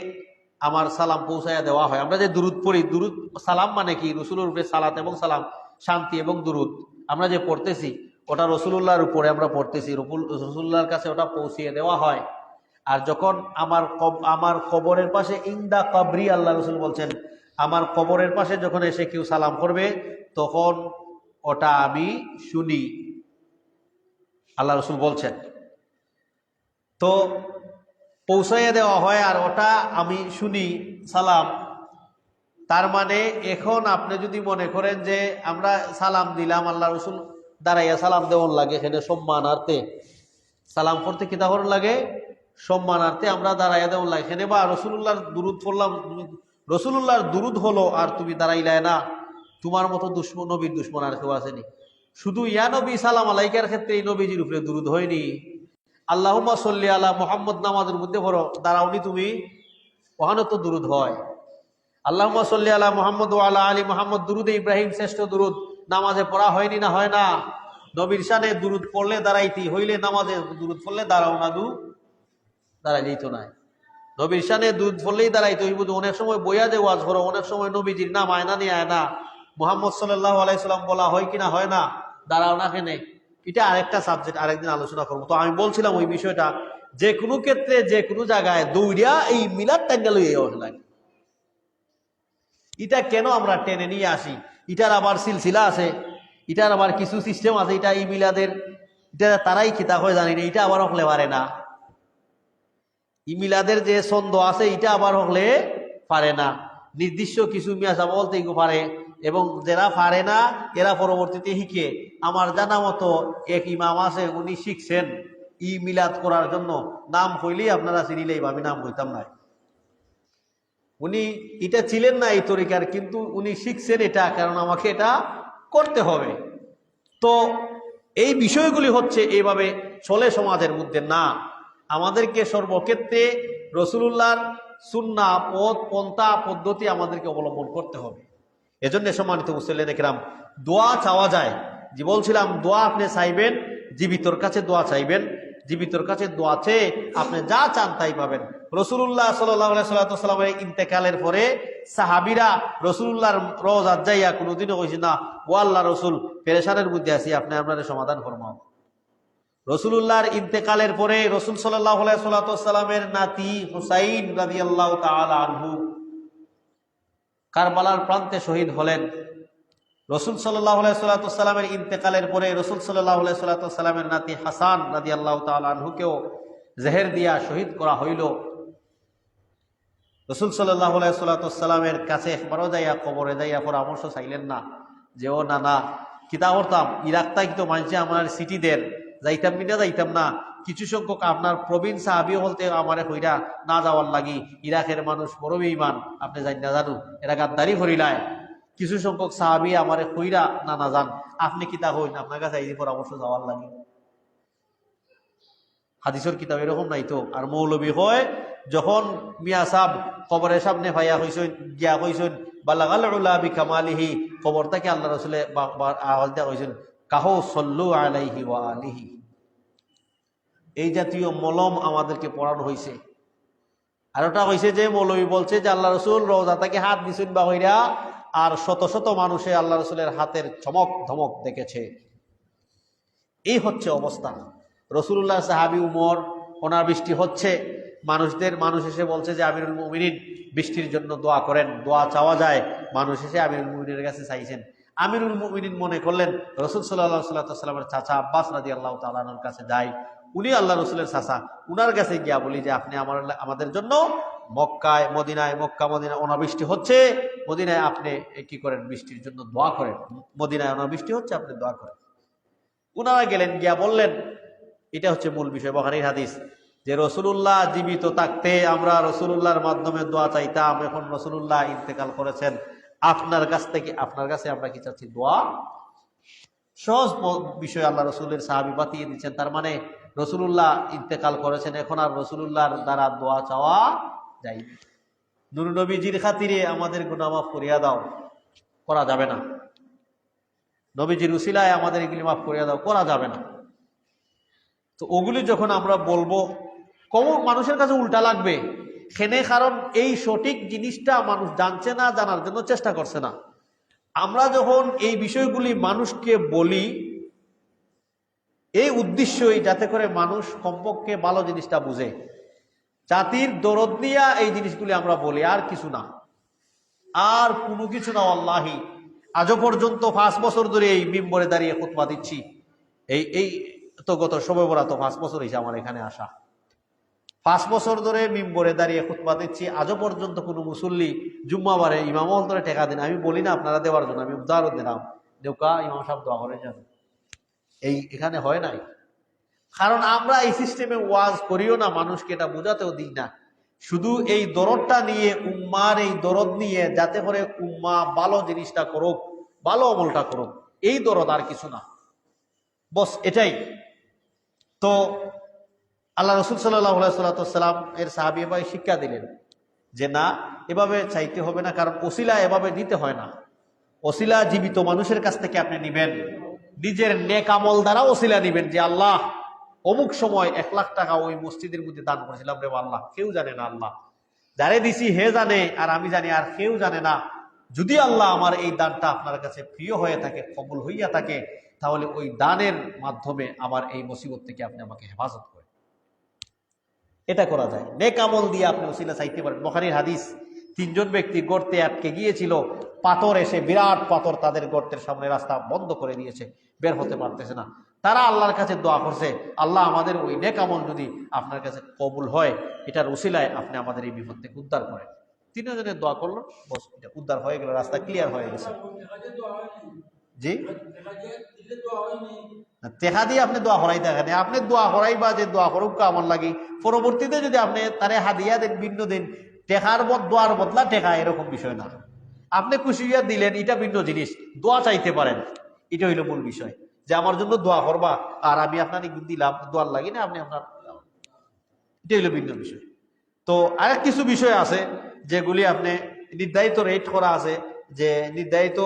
আমার সালাম পৌঁছাইয়া দেওয়া হয়। আমরা যে দুরুদ পড়ি, দুরুদ সালাম মানে কি? রসুলের উপরে সালাত এবং সালাম, শান্তি এবং দুরুদ আমরা যে পড়তেছি ওটা রসুলুল্লাহর উপরে আমরা পড়তেছি, রসুলুল্লাহর কাছে ওটা পৌঁছিয়ে দেওয়া হয়। আর যখন আমার কবরের পাশে ইন্দা কবরি, আল্লাহ রসুল বলছেন আমার কবরের পাশে যখন এসে কেউ সালাম করবে তখন ওটা আমি শুনি, আল্লাহ রসুল বলছেন। তো পৌঁছাইয়া দেওয়া হয় আর ওটা আমি শুনি সালাম। তার মানে এখন আপনি যদি মনে করেন যে আমরা সালাম দিলাম, আল্লাহ রসুল দাঁড়াইয়া সালাম দেওয়ার লাগে, এখানে সম্মানার্থে সালাম করতে কিতা করার লাগে? সম্মানার্থে আমরা দাঁড়াইয়া দেওয়ার লাগে। এখানে বা রসুল্লাহর দুরুদ পড়লাম, রসুল্লাহর দুরুদ হলো আর তুমি দাঁড়াইলে না, তোমার মতো দুশ্মন নবীর দুশ্মন আর কেউ আসেনি। শুধু ইয়া নবী সালাম আলাইকার ক্ষেত্রে এই নবীজির উপরে দুরুদ হয়নি, আল্লাহুম্মা সাল্লি আলা মুহাম্মদ নামাজের মধ্যে পড়ো, দাঁড়াওনি তুমি, ওখানে তো দুরুদ হয়। আল্লাহুম্মা সাল্লি আলা মুহাম্মদ ওয়া আলা আলি মুহাম্মদ, দুরুদে ইব্রাহিম শ্রেষ্ঠ দুরুদ, নামাজে পড়া হয়নি না হয় না? নবীর শানে দুরুদ পড়লে দাঁড়াইতি হইলে, নামাজে দুরুদ পড়লে দাঁড়াও না, দাঁড়াইলেই তো নাই। নবীর শানে দুরুদ পড়লেই দাঁড়াইতে হইব। অনেক সময় বইয়া যে ওয়াজ করো, অনেক সময় নবীজির নাম আয়না নিয়ে আয়না মুহাম্মদ সাল্লাল্লাহু আলাইহি সাল্লাম বলা হয় কিনা হয় না, দাঁড়াও না কেনে, এটা আরেকটা সাবজেক্ট, আরেকদিন আলোচনা করবো। তো আমি বলছিলাম ওই বিষয়টা, যে কোনো ক্ষেত্রে যে কোনো জায়গায় দৌড়িয়া এই মিলাদ টাঙ্গা লইয়া লাগে, এটা কেন আমরা টেনে নিয়ে আসি? এটার আবার সিলসিলা আছে, এটার আবার কিছু সিস্টেম আছে। এটা এই মিলাদের, এটা তারাই কিতাব হয়ে জানি না, এটা আবার হলে পারে না। ই মিলাদের যে ছন্দ আছে, এটা আবার হলে পারে না। নির্দিষ্ট কিছু মিয়াসা বলতে পারে, এবং যারা পারে না এরা পরবর্তীতে শিখে। আমার জানা মতো এক ইমাম আছে, উনি শিখছেন ই মিলাদ করার জন্য, নাম হইলেই আপনারা চিনিলেই, আমি নাম হইতাম না। উনি এটা ছিলেন না এই তরিকার, কিন্তু উনি শিখছেন এটা, কারণ আমাকে এটা করতে হবে। তো এই বিষয়গুলি হচ্ছে এইভাবে চলে সমাজের মধ্যে না। আমাদেরকে সর্বক্ষেত্রে রাসূলুল্লাহর সুন্নাহ, পথ, পন্থা, পদ্ধতি আমাদেরকে অবলম্বন করতে হবে। এজন্য সম্মানিত মুসল্লিন কিরাম, দোয়া চাওয়া যায়। যে বলছিলাম, দোয়া আপনি চাইবেন, জীবিতর কাছে দোয়া চাইবেন, জীবিতর কাছে দোয়া চেয়ে আপনি যা চান তাই পাবেন। রাসূলুল্লাহ সাল্লাল্লাহু আলাইহি ওয়াসাল্লামের ইন্তেকালের পরে সাহাবীরা রাসূলুল্লাহর রওজাত যাইয়া কোনোদিনও কইছে না, ও আল্লাহর রাসূল, পেরেশানের মধ্যে আছি, আপনি আপনার সমাধান ফরমাও। রাসূলুল্লাহর ইন্তেকালের পরে রাসূল সাল্লাল্লাহু আলাইহি ওয়াসাল্লামের নাতি হুসাইন রাদিয়াল্লাহু তাআলা আনহু কারবালার প্রান্তে শহীদ হলেন। রাসূল সাল্লাল্লাহু আলাইহি ওয়াসাল্লামের ইন্তেকালের পরে রাসূল সাল্লাল্লাহু আলাইহি ওয়াসাল্লামের নাতি হাসান রাদিয়াল্লাহু তাআলা আনহুকেও জেহের দিয়া শহীদ করা হইল। রাসূল সাল্লাল্লাহু আলাইহি ওয়াসাল্লামের কাছে একবারও যাইয়া কবরে যাইয়া পরামর্শ চাইলেন না যে, ও নানা কিতা করতাম, ইরাকটাই তো মানছে আমার সিটিদের, যাইতাম কিনা যাইতাম না। কিছু সংখ্যক আপনার প্রবীণ সাহাবী বলতে আমারে কইরা না যাওয়ার লাগি, ইরাকের মানুষ বড় বেঈমান, আপনি যাই না জানু, এরা গাদ্দারি করিলায়। কিছু সংখ্যক সাহাবী আমারে কইরা না না যান, আপনি কিতা হইন, আপনার কাছে এই পরামর্শ যাওয়ার লাগি। হাদিসের কিতাব এরকম নাই তো। আর মৌলবী হয় যখন মিয়া সাহ কবরের সামনে ভাইয়া হইছেন, গিয়া হইছেন বালাগাল উলা বিকামালিহি, কবরটাকে আল্লাহ রাসূলে আওয়াজ দেয়া হইছেন, কাহো সল্লু আলাইহি ওয়া আলিহি। এই জাতীয় মলম আমাদেরকে পড়ানো হয়েছে। আর ওটা হয়েছে যে মৌলবী বলছে যে আল্লাহ রসুল রওজাটাকে হাত দিছেন বা হইরা, আর শত শত মানুষে আল্লাহ রসুলের হাতের চমক ধমক দেখেছে। এই হচ্ছে অবস্থা। রসুল্লাহ সাহাবী উমর, ওনার বৃষ্টি হচ্ছে, মানুষ এসে বলছে যে আমিরুল মুমিনিন বৃষ্টির জন্য দোয়া করেন, দোয়া চাওয়া যায়। মানুষ এসে আমিরুল মুমিনের কাছে চাইছেন। আমিরুল মুমিনিন মনে করলেন রাসূল সাল্লাল্লাহু আলাইহি ওয়াসাল্লামের চাচা আব্বাস রাদিয়াল্লাহু তাআলা আনহুর কাছে যাই, উনি আল্লাহ রসুলের চাচা, উনার কাছে গিয়া বলি যে আপনি আমাদের জন্য মক্কায় মক্কা মদিনায় অনাবৃষ্টি হচ্ছে, মদিনায় আপনি কি করেন, বৃষ্টির জন্য দোয়া করেন। মদিনায় অনাবৃষ্টি হচ্ছে, আপনি দোয়া করেন। উনারা গেলেন, গিয়া বললেন, এটা হচ্ছে মূল বিষয় বুখারীর হাদিস, যে রাসূলুল্লাহ জীবিত থাকতে আমরা রাসূলুল্লাহর মাধ্যমে দোয়া চাইতাম, এখন রাসূলুল্লাহ ইন্তেকাল করেছেন, আপনার কাছে আমরা কি চাচ্ছি, দোয়া। সহজ বিষয় আল্লাহ রসুলের সাহাবী বাতিয়ে দিচ্ছেন। তার মানে রাসূলুল্লাহ ইন্তেকাল করেছেন, এখন আর রাসূলুল্লাহর দ্বারা দোয়া চাওয়া যায় না। নূর নবীজির খাতিরে আমাদের গুনাহ মাফ করিয়া দাও, করা যাবে না। নবীজির উসিলায় আমাদের এগুলি মাফ করিয়া দাও, করা যাবে না। তো ওগুলি যখন আমরা বলবো, কমন মানুষের কাছে উল্টা লাগবে খেনে, কারণ এই সঠিক জিনিসটা মানুষ জানছে না, জানার জন্য চেষ্টা করছে না। আমরা যখন এই বিষয়গুলি মানুষকে বলি, এই উদ্দেশ্যই যাতে করে মানুষ কমপক্ষে ভালো জিনিসটা বুঝে, জাতির দরদ দিয়া এই জিনিসগুলি আমরা বলি, আর কিছু না, আর কোনো কিছু না। আল্লাহি আজও পর্যন্ত 5 বছর ধরে এই মিম্বরে দাঁড়িয়ে খুতবা দিচ্ছি। এই তো গত শবে বরাত 5 বছর হয়েছে আমার এখানে আসা। 5 বছর ধরে মিম্বরে দাঁড়িয়ে খুতবা দিচ্ছি, আজও পর্যন্ত কোনো মুসল্লি জুম্মাবারে ইমাম ধরে টেকা দিন, আমি বলি না আপনারা দেওয়ার জন্য, আমি উদাহরণ দিলাম, দেউকা ইমাম সাহেব দোয়া করে যান, এখানে হয় নাই। কারণ আমরা এই সিস্টেমে ওয়াজ করিও না, মানুষকে এটা বোঝাতেও দিই না। শুধু এই দরদটা নিয়ে, উম্মার এই দরদ নিয়ে, যাতে করে উম্মা ভালো জিনিসটা করুক, ভালো আমলটা করুক, এই দরদ, আর কিছু না, বস এটাই। তো আল্লাহ রসুল সাল্লাল্লাহু আলাইহি সাল্লাম এর সাহাবী ভাই শিক্ষা দিলেন যে না, এভাবে চাইতে হবে না, কারণ ওসিলা এভাবে দিতে হয় না। ওসিলা জীবিত মানুষের কাছ থেকে আপনি নিবেন, নিজের নেক আমল দ্বারা ওসিলা নিবেন, যে আল্লাহ অমুক সময় 1,00,000 টাকা ওই মসজিদের মধ্যে দান করেছিলাম রে আল্লাহ, কেউ জানে না, আল্লাহ যারে দিছি হে জানে, আর আমি জানি, আর কেউ জানে না। যদি আল্লাহ আমার এই দানটা আপনার কাছে প্রিয় হয়ে থাকে, কবুল হইয়া থাকে, তাহলে ওই দানের মাধ্যমে আমার এই মুসিবত থেকে আপনি আমাকে হেফাজত করেন। এটা করা যায়, নেক আমল দিয়ে আপনি ওসিলা চাইতে পারেন। বুখারীর হাদিস, 3 জন ব্যক্তি গর্তে আটকে গিয়েছিল, পাথর এসে, বিরাট পাথর তাদের গর্তের সামনে রাস্তা বন্ধ করে দিয়েছে, বের হতে পারতেছে না। তারা আল্লাহর কাছে দোয়া করছে, আল্লাহ আমাদের ওই নেক আমল যদি আপনার কাছে কবুল হয়, এটার ওসিলায় আপনি আমাদের এই বিপদ থেকে উদ্ধার করেন। 3 জনের দোয়া করলো, বস উদ্ধার হয়ে গেল, রাস্তা ক্লিয়ার হয়ে গেছে। জি, টেকা দিয়ে আপনি দোয়া হরাই দেখেন, আপনি দোয়া হরাই বা যে দোয়া করুক আমার লাগি, পরবর্তীতে যদি আপনি তারে হাদিয়া দেন ভিন্ন দিন, টেকার দোয়ার বদলা টেকা, এরকম বিষয় না। আপনি খুশি হইয়া দিলেন, এটা ভিন্ন জিনিস। দোয়া চাইতে পারেন, এটা হইল মূল বিষয়, যে আমার জন্য দোয়া করবা, আর আমি আপনার দিলাম দোয়ার লাগি না, আপনি আপনার, এটা হইল ভিন্ন বিষয়। তো আরেক কিছু বিষয় আছে যেগুলি আপনি নির্ধারিত রেট করা আছে, যে নির্ধারিত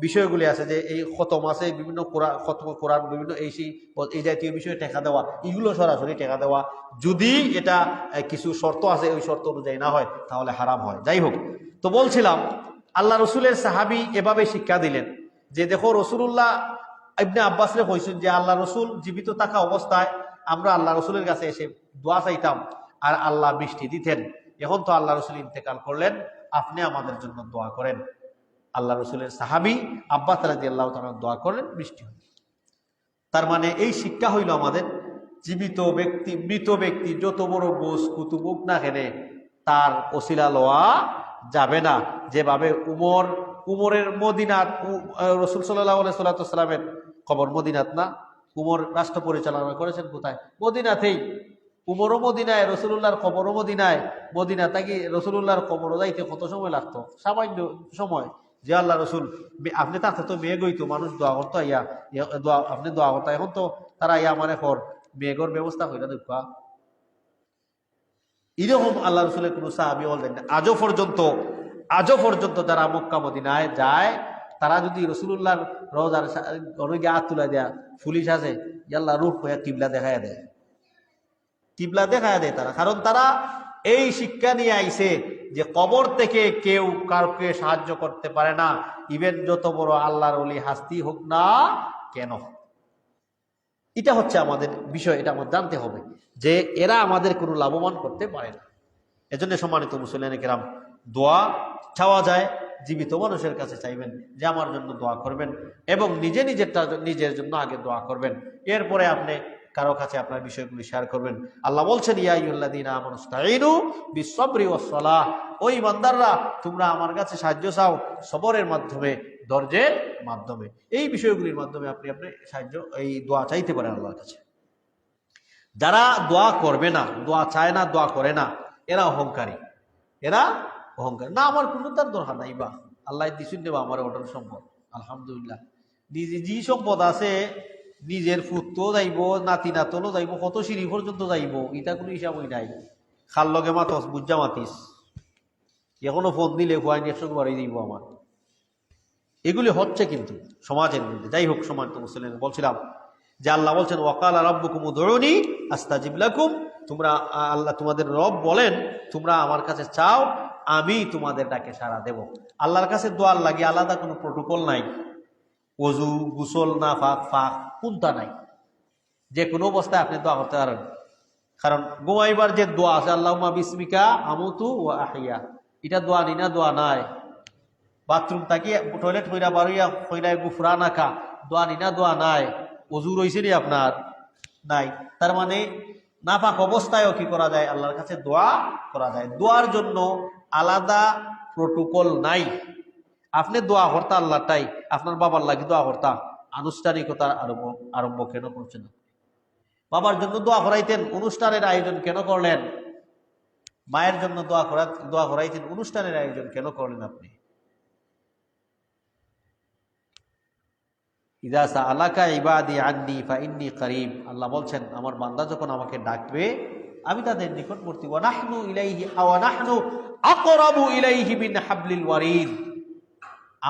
বিষয়গুলি আছে, যে এই খতম আছে, বিভিন্ন কোরআন, বিভিন্ন এই জাতীয় বিষয়ে টেকা দেওয়া, এগুলো সরাসরি টেকা দেওয়া, যদি এটা কিছু শর্ত আছে, ওই শর্ত অনুযায়ী না হয় তাহলে হারাম হয়। যাই হোক, তো বলছিলাম আল্লাহ রসুলের সাহাবী এভাবে শিক্ষা দিলেন যে দেখো, রসুল্লাহ ইবনে আব্বাসরে কইছেন যে আল্লাহ রসুল জীবিত থাকা অবস্থায় আমরা আল্লাহ রসুলের কাছে এসে দোয়া চাইতাম, আর আল্লাহ বৃষ্টি দিতেন। এখন তো আল্লাহ রসুল ইন্তেকাল করলেন, আপনি আমাদের জন্য দোয়া করেন। আল্লাহ রসুলের সাহাবী আব্বাস রাদিয়াল্লাহু তাআলা দোয়া করেন, বৃষ্টি হল। তার মানে এই শিক্ষা হইল আমাদের, জীবিত ব্যক্তি, মৃত ব্যক্তি যত বড় গোস কুতুবুক না খেলে, তার ওসিলা লওয়া যাবে না। যেভাবে উমরের মদিনাত, রসুল সাল্লাল্লাহু আলাইহি সাল্লামের কবর মদিনাত না, উমর রাষ্ট্র পরিচালনা করেছেন কোথায়? মদিনাতেই। উমরও মদিনায়, রসুল্লাহর কবরও মদিনায়। মদিনা থাকি রসুল্লাহর কবরও যাইতে কত সময় লাগতো? সামান্য সময়। যে আল্লাহ রসুল, আপনি তাতে তো মেয়ে গইতো, মানুষ দোয়া করতো, আপনি দোয়া করতো, এখন তো তারা মানে মেঘর ব্যবস্থা হইলা দেখা। এরকম আল্লাহ রসুলের কোনো সাহাবী বলতেন না। আজও পর্যন্ত যারা মক্কা মদিনায় যায়, তারা যদি রসুল্লাহর রোজার অনেকে হাত তুলে দেয়া, পুলিশ আছে, আল্লাহ রূপ হয়ে কিবলা দেখায় দেয়, কিবলা দেখায় দেয় তারা। কারণ তারা এই শিক্ষা নিয়ে আইছে যে কবর থেকে কেউ কাউকে সাহায্য করতে পারে না, ইভেন যত বড় আল্লাহর ওলি হাস্তি হোক না কেন। এটা হচ্ছে আমাদের বিষয়, এটা আমাদের জানতে হবে যে এরা আমাদের কোনো লাভবান করতে পারে না। এজন্য সম্মানিত মুসলিয়ানে কেরাম, দোয়া চাওয়া যায়, জীবিত মানুষের কাছে চাইবেন যে আমার জন্য দোয়া করবেন, এবং নিজের জন্য আগে দোয়া করবেন, এরপরে আপনি কারো কাছে আপনার বিষয়গুলি শেয়ার করবেন। আল্লাহ বলছেন, ইয়া আইয়ুহাল্লাযীনা আমানু ইসতাঈনু বিস-সাবরি ওয়াস-সালাহ, ওই বান্দাররা তোমরা আমার কাছে সাহায্য চাও সবরের মাধ্যমে, ধৈর্যের মাধ্যমে। এই বিষয়গুলির মাধ্যমে আপনি সাহায্য, এই দোয়া চাইতে পারেন আল্লাহর কাছে। যারা দোয়া করবে না, দোয়া চায় না, দোয়া করে না, এরা অহংকারী। না, আমার কোনো তার দরকার নাই, বা আল্লাহ দিছুন দেবা আমার ওটার সম্পদ, আলহামদুলিল্লাহ। নিজে যে সম্পদ আছে, নিজের ফুতো যাইব, নাতি নাতনও যাইব, কত সিঁড়ি পর্যন্ত যাইব, এটা কোনো হিসাবই নাই। খাল লগে মাতস, বুঝা মাতিস, এখনো ফোন দিলে খুয়াইনি 100 বাড়িয়ে দিব আমার। এগুলি হচ্ছে কিন্তু সমাজের মধ্যে। যাই হোক, সমাজ তো মুসলিম, বলছিলাম যে আল্লাহ বলছেন, ওয়াকালা রাব্বুকুম উদউনি আস্তাজিব লাকুম, তোমরা, আল্লাহ তোমাদের রব বলেন, তোমরা আমার কাছে চাও, আমি তোমাদের ডাকে সাড়া দেব। আল্লাহর কাছে দোয়ার লাগে আলাদা কোনো প্রটোকল নাই, ওযু গোসল না ফাঁক কোনটা নাই, যে কোনো অবস্থায় আপনি দোয়া করতে পারেন। কারণ ঘুমাইবার যে দোয়া আছে, আল্লাহুম্মা বিসমিকা আমুতু ওয়া আহইয়া, এটা দোয়া নি না? দোয়া নাই। বাথরুম থাকি টয়লেট হইরা বাড়িয়া হইলাই গুফরানাকা, দোয়া নি না? দোয়া নাই। ওযু রইছে নি আপনার? নাই। তার মানে নাপাক অবস্থায়ও কি করা যায়? আল্লাহর কাছে দোয়া করা যায়। দোয়ার জন্য আলাদা প্রটোকল নাই। আপনি দোয়া করতা আল্লাহটাই, আপনার বাবার লাগি দোয়া করতা, আনুষ্ঠানিকতা আরম্ভ কেন করছেন? বাবার জন্য দোয়া করাইতেন, অনুষ্ঠানের আয়োজন কেন করলেন? মায়ের জন্য দোয়া করাইতেন, অনুষ্ঠানের আয়োজন কেন করলেন আপনি? ইযা সাআলাকা ইবাদি আন্নী ফাইন্নী করিব, আল্লাহ বলছেন আমার বান্দা যখন আমাকে ডাকবে আমি তাদের নিকটবর্তী। ওয়া নাহনু ইলাইহি ওয়া নাহনু আকরাবু ইলাইহি মিন হাবলিল ওয়ারিদ।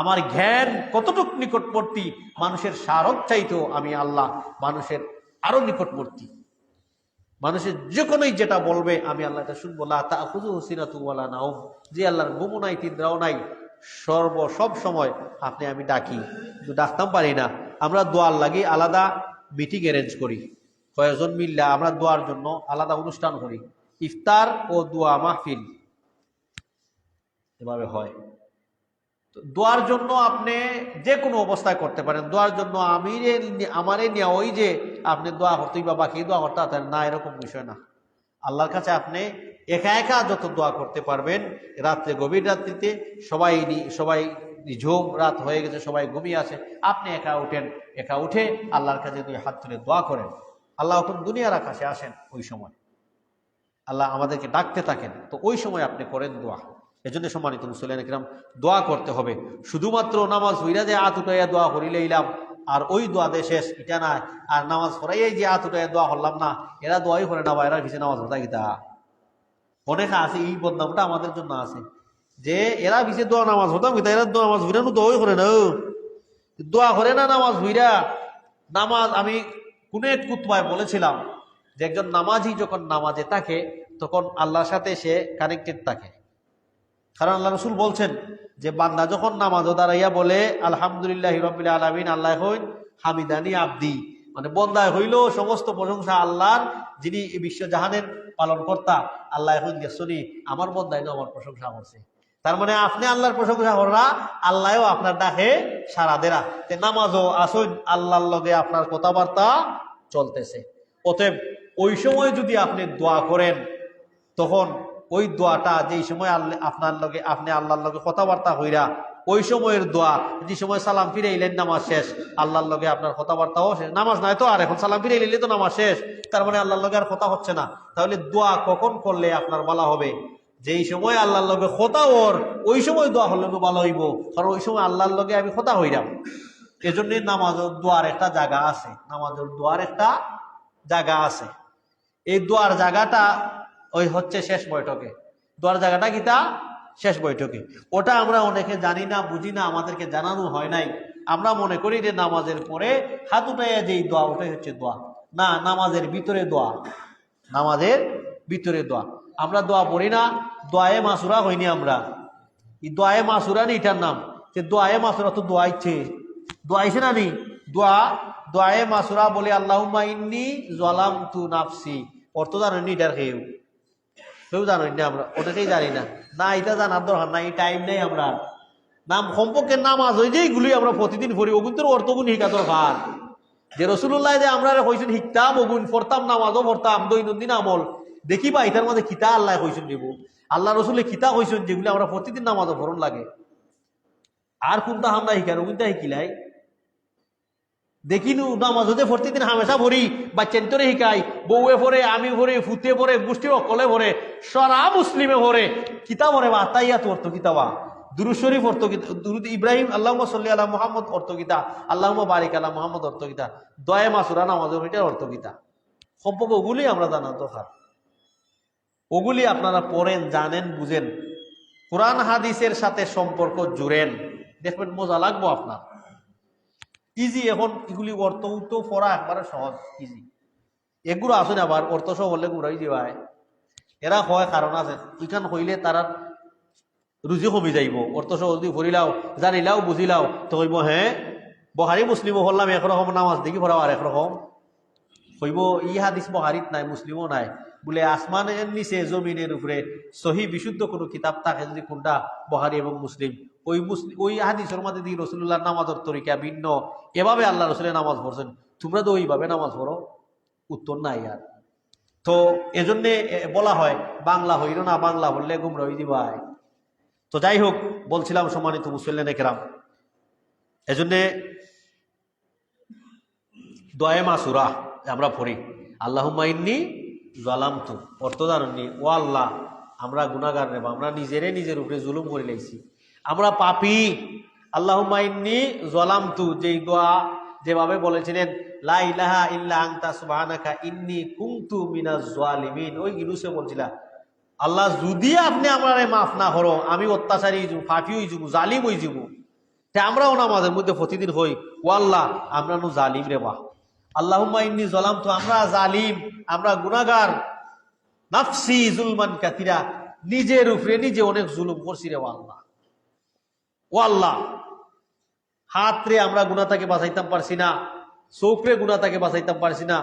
আমার জ্ঞান কতটুক নিকটবর্তী, মানুষের সারথ চাইতেও আমি আল্লাহ মানুষের আরো নিকটবর্তী। মানুষের যে কোনোই যেটা বলবে আমি আল্লাহ এটা শুনবো। লা তাখুযুহু সিনাতুন ওয়ালা নাওম, যে আল্লাহর ঘুমও নাই নিদ্রাও নাই, সব সময় আপনি আমি ডাকি, কিন্তু ডাকতাম পারি না। আমরা দোয়ার লাগি আলাদা মিটিং অ্যারেঞ্জ করি, কয়েকজন মিললে আমরা দোয়ার জন্য আলাদা অনুষ্ঠান করি, ইফতার ও দোয়া মাহফিল এভাবে হয়। দোয়ার জন্য আপনি যে কোনো অবস্থায় করতে পারেন। দোয়ার জন্য আমারে নিয়ে ওই যে আপনি দোয়া করতেই বা বাকি দোয়া করতে পারেন না, এরকম বিষয় না। আল্লাহর কাছে আপনি একা একা যত দোয়া করতে পারবেন, রাত্রে গভীর রাত্রিতে সবাই ঝুম রাত হয়ে গেছে, সবাই ঘুমিয়ে আছে, আপনি একা উঠে আল্লাহর কাছে 2 হাত তুলে দোয়া করেন। আল্লাহ এখন দুনিয়ার আকাশে আসেন, ওই সময় আল্লাহ আমাদেরকে ডাকতে থাকেন, তো ওই সময় আপনি করেন দোয়া। এজন্য সম্মানিত মুসলিম কিরাম, দোয়া করতে হবে। শুধুমাত্র নামাজ হইরা যে হাত উঠাইয়া দোয়া করিলেইলাম আর ওই দোয়া দিয়ে শেষ, এটা না। আর নামাজ পড়াইয়াই যে হাত উঠাইয়া দোয়া করলাম না, এরা দোয়াই করে না, বা এরা পিছিয়ে নামাজ পড়া গীতা অনেকে আছে। এই বদনামটা আমাদের জন্য আছে যে এরা পিছিয়ে দোয়া নামাজ হতাম গীতা, এরা দোয়া নামাজ ভুইরা দোয়াই করে না, দোয়া করে না নামাজ ভুইরা। নামাজ আমি কোন এক কুতবায় বলেছিলাম যে একজন নামাজি যখন নামাজে থাকে তখন আল্লাহর সাথে সে কানেক্টেড থাকে। কারণ আল্লাহ রসুল বলছেন যে বান্দা যখন নামাজও দাঁড়াইয়া বলে আলহামদুলিল্লাহি রাব্বিল আলামিন, আল্লাহ হইন হামিদানি আব্দি, মানে বন্দায় হইল সমস্ত প্রশংসা আল্লাহর, যিনি বিশ্বজাহানের পালন কর্তা। আল্লাহ হইন শুনি আমার বন্দায় আমার প্রশংসা করছে। তার মানে আপনি আল্লাহর প্রশংসা করা, আল্লাহও আপনার ডাকে সারা দেরা। নামাজও আসুন আল্লাহর লগে আপনার কথাবার্তা চলতেছে। অতএব ওই সময় যদি আপনি দোয়া করেন, তখন ওই দোয়াটা যেই সময় আপনি আল্লাহর লগে কথাবার্তা হইরা, ওই সময়ের দোয়া, যে সময় সালাম ফিরে এলেন নামাজ শেষ, আল্লাহর লগে আপনার কথাবার্তাও শেষ। নামাজ নাই তো, আর এখন সালাম ফিরে এলে তো নামাজ শেষ, তার মানে আল্লাহর লগে আর কথা হচ্ছে না। তাহলে দোয়া কখন করলে আপনার ভালো হবে? যেই সময় আল্লাহর লগে কথা ওই সময় দোয়া হলে ভালো হইব, কারণ ওই সময় আল্লাহর লগে আমি কথা হইলাম। এজন্য নামাজের দোয়ার একটা জায়গা আছে, নামাজের দোয়ার একটা জায়গা আছে। এই দোয়ার জায়গাটা ওই হচ্ছে শেষ বৈঠকে। দোয়ার জায়গাটা কিতা? শেষ বৈঠকে। ওটা আমরা অনেকে জানি না, বুঝি না, আমাদেরকে জানানো হয় নাই। আমরা মনে করি যে নামাজের পরে হাত উঠাইয়া যেই দোয়া, ওটাই হচ্ছে দোয়া। না, নামাজের ভিতরে দোয়া, নামাজের ভিতরে দোয়া। আমরা দোয়া পড়ি না, দোয়ায়ে মাসুরা হইনি আমরা। এই দোয়ায়ে মাসুরা নি এটার নাম, যে দোয়ায়ে মাসুরা তো দোয়া ইচ্ছে, দোয়া ইছে না নি, দোয়ায়ে মাসুরা বলে আল্লাহুম্মা ইন্নী যালামতু নাফসি। অর্থ জানেন এটার? কেউ জানেন না, আমরা ওটাকেই জানি না। না, এটা জানার দরকার নাই, টাইম নেই। আমরা নাম সম্পর্কে নামাজ ওই যে এগুলি আমরা প্রতিদিন পড়ি, ওগুলোর অর্থগুণ শিখা দরকার। যে রসুল্লাহ যে আমরা কইছেন শিখতাম, ওগুন পড়তাম, নামাজও পড়তাম, দৈনন্দিন আমল দেখিবা এটার মধ্যে খিতা আল্লাহ কইছেন দিব, আল্লাহ রসুলে খিতা কইছেন, যেগুলি আমরা প্রতিদিন নামাজও পড়ন লাগে। আর কোনটা আমরা শিখার ওগুনটা শিখিলাই দেখিনু। নামাজ হতে প্রতিদিন হামেশা ভরি, বাচ্চান্তরে শিকাই, বউয়ে ভরে, আমি ভরে, ফুতে ভরে, গোষ্ঠীর অকলে ভরে, সারা মুসলিমে ভরে, কিতা ভরে বা আতাইয়াত অর্থ কিতাবা, দুরূদ শরীফ অর্থ কিতা, দুরূদ ইব্রাহিম আল্লাহুম্মা সাল্লি আলা মুহাম্মদ অর্থ কিতা, আল্লাহুম্মা বারিক আলা মুহাম্মদ অর্থ কিতা, দোয়া মাসুরা নামাজের এটার অর্থ কিতা। সম্পর্ক ওগুলি আমরা জানা দরকার। ওগুলি আপনারা পড়েন, জানেন, বুঝেন, কোরআন হাদিসের সাথে সম্পর্ক জুড়েন, দেখবেন মজা লাগবো আপনার। ইজি। এখন এগুলি অর্থ উত্তর পড়া একবারে সহজ, ইজি। এগুলো আসুন আবার অর্থ সহ বললে ঘুরাই যাবাই, এরা হয় কারণ আছে। ওইখান হইলে তারা রুজি কমি যাইব। অর্থ সহ যদি ভরিলাও, জানিলাও, বুঝিলাও, তো কইব হ্যাঁ বহারি মুসলিমও বললাম একরকম, নামাজ দেখি পড়াও আর একরকম। কইব ই হাদিস বহারিত নাই, মুসলিমও নাই। বলে আসমানের নিচে জমিনের উপরে সহি বিশুদ্ধ কোনো কিতাব থাকে যদি কোনটা বহারি এবং মুসলিম, ওই হাদিসের মধ্যে দিকে রসুল্লাহ নামাজের তরিকা ভিন্ন, এভাবে আল্লাহ রসুলের নামাজ পড়ছেন, তোমরা তো ওইভাবে নামাজ পড়ো, উত্তর নাই আর। তো এজন্যে বলা হয় বাংলা হইল না, বাংলা বললে গুমরা হয়ে দিবাই। তো যাই হোক, বলছিলাম সম্মানিত মুসল্লিয়ানে কেরাম, এজন্যে দোয়া মাসুরা আমরা পড়ি, আল্লাহুম্মা ইন্নী যালামতু, অর্থ জানেননি, ও আল্লাহ আমরা গুনাহগার রে, আমরা নিজের উপরে জুলুম করে লাইছি, আমরা পাপী। আল্লাহুম্মা ইন্নী যালামতু, যেই দোয়া যেভাবে বলেছিলেন লা ইলাহা ইল্লা আনতা সুবহানাকা ইন্নী কুনতু মিনাজ জালিমিন, ওই ইউনূসে বলছিলা আল্লাহ যদি আপনি আমারে মাফ না করো আমি অত্যাচারী হয়ে যাবো, ফাঁপি হয়ে যাবো, জালিম হয়ে যাবো। আমরাও নামাজের মধ্যে প্রতিদিন হই ও আল্লাহ আমরা নু জালিম রে বাহ, আল্লাহুম্মা ইন্নী যালামতু, আমরা জালিম, আমরা গুনাহগার, নাফসি জুলমান কাতিরা, নিজের উপরে নিজে অনেক জুলুম করছি রে আল্লাহ। ও আল্লাহ হাত রে আমরা গুনাহ থেকে বাঁচাইতাম পারছি না, চোখ রে গুনাহ থেকে বাঁচাইতাম পারছি না,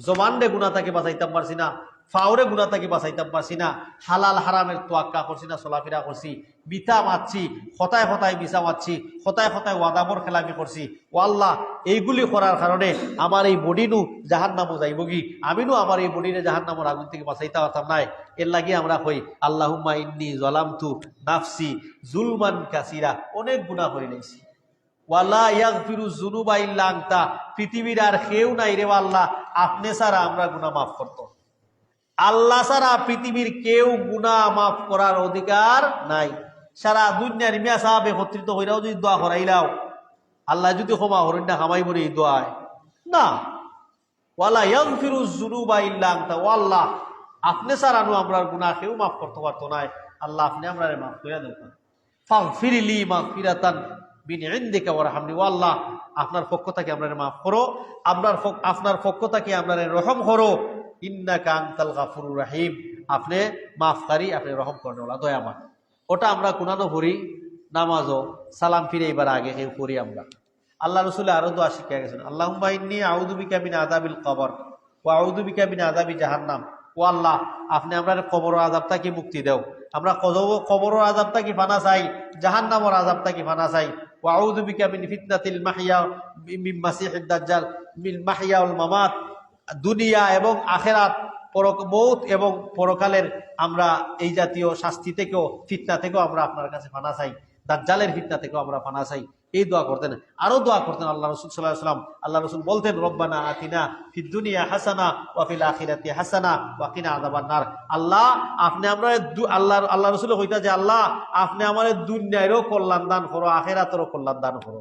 জবান রে গুনাহ থেকে বাঁচাইতাম পারছি না, ফাওরে গুনাহ থেকে বাঁচাইতাম পারছি না, হালাল হারামের তোয়াক্কা করছি না, চলাফেরা করছি, বিথা মারছি, হতায় হতায় বিছা মারছি, হতায় হতায় ওয়াদাবর খেলাপি করছি। ও আল্লাহ এইগুলি করার কারণে আমার এই বডিনু জাহান্নামও যাইব কি, আমিনু আমার এই বডিরে জাহান্নামের আগুন থেকে বাঁচাইতে পারতাম নাই। এর লাগি আমরা কই আল্লাহুম্মা ইন্নী যালামতু নাফসি জুলমান কাসীরা, অনেক গুনাহ করে নিয়েছি। ওয়ালা ইয়াগফিরু যুনুবা ইল্লা আনতা, পৃথিবীর আর কেউ নাই রে আল্লাহ আপনি ছাড়া আমরা গুনাহ মাফ করতো, আল্লাহ ছাড়া পৃথিবীর কেউ গুনাহ মাফ করার অধিকার নাই। সারা দুনিয়ার মিয়া সাহাব একত্রিত হইরাও যদি দোয়া করাইলাও আল্লাহ যদি ক্ষমা করেন না খামাই বলে এই দোয়ায় না। ওয়ালা ইয়াগফিরু যুনুবা ইল্লা আনতা, ও আল্লাহ আপনি ছাড়া আমরা গুনাহ কেউ মাফ করতে পারতো না, আল্লাহ আপনি আমরারে মাফ করে দেন। ফাগফিরলি মাগফিরাতান মিন ইনদিকা ওয়ারহামনি, ও আল্লাহ আপনার পক্ষ থেকে আমরারে মাফ করো, আপনার পক্ষ থেকে আমরারে রহম করো, ইন্নাকা আনতাল গাফুরুর রহিম, আপনি মাফকারী, আপনি রহম করনেওয়ালা, দয়াবান। ওটা আমরা কুনানো পড়ি নামাজও সালাম ফিরে এবার আগে কেউ পড়ি আমরা। আল্লাহ রসুল আরো দোয়া শিক্ষা গেছেন, আল্লাহুম্মা ইন্নী আউযু বিকা মিন আযাবিল কবর ওয়া আউযু বিকা মিন আযাবি জাহান্নাম, ও আল্লাহ আপনি আমরা কবর আযাব থেকে মুক্তি দাও, আমরা কবর আযাব থেকে ফানা চাই, জাহান্নামের আযাব থেকে ফানা চাই। ওয়া আউযু বিকা মিন ফিতনাতিল মাহইয়া মিন মাসিহিদ দাজ্জাল মিন মাহইয়া ওয়াল মামাত, দুনিয়া এবং আখেরাত, মৌত এবং পরকালের আমরা এই জাতীয় শাস্তি থেকেও ফিতনা থেকেও আমরা আপনার কাছে ফানা চাই, দাজ্জালের ফিতনা থেকেও আমরা ফানা চাই। এই দোয়া করতেন, আরো দোয়া করতেন আল্লাহ রসুল সাল্লাল্লাহু আলাইহি ওয়াসাল্লাম। আল্লাহ রসুল বলতেন রব্বানা আতিনা ফিদ দুনিয়া হাসানা ওয়া ফিল আখিরাতি হাসানা ওয়া কিনা আযাবান নার, আল্লাহ আপনি আমরা আল্লাহ রসুল কইতা যে আল্লাহ আপনি আমাদের দুনিয়ারও কল্যাণ দান করো, আখিরাতেরও কল্যাণ দান করো,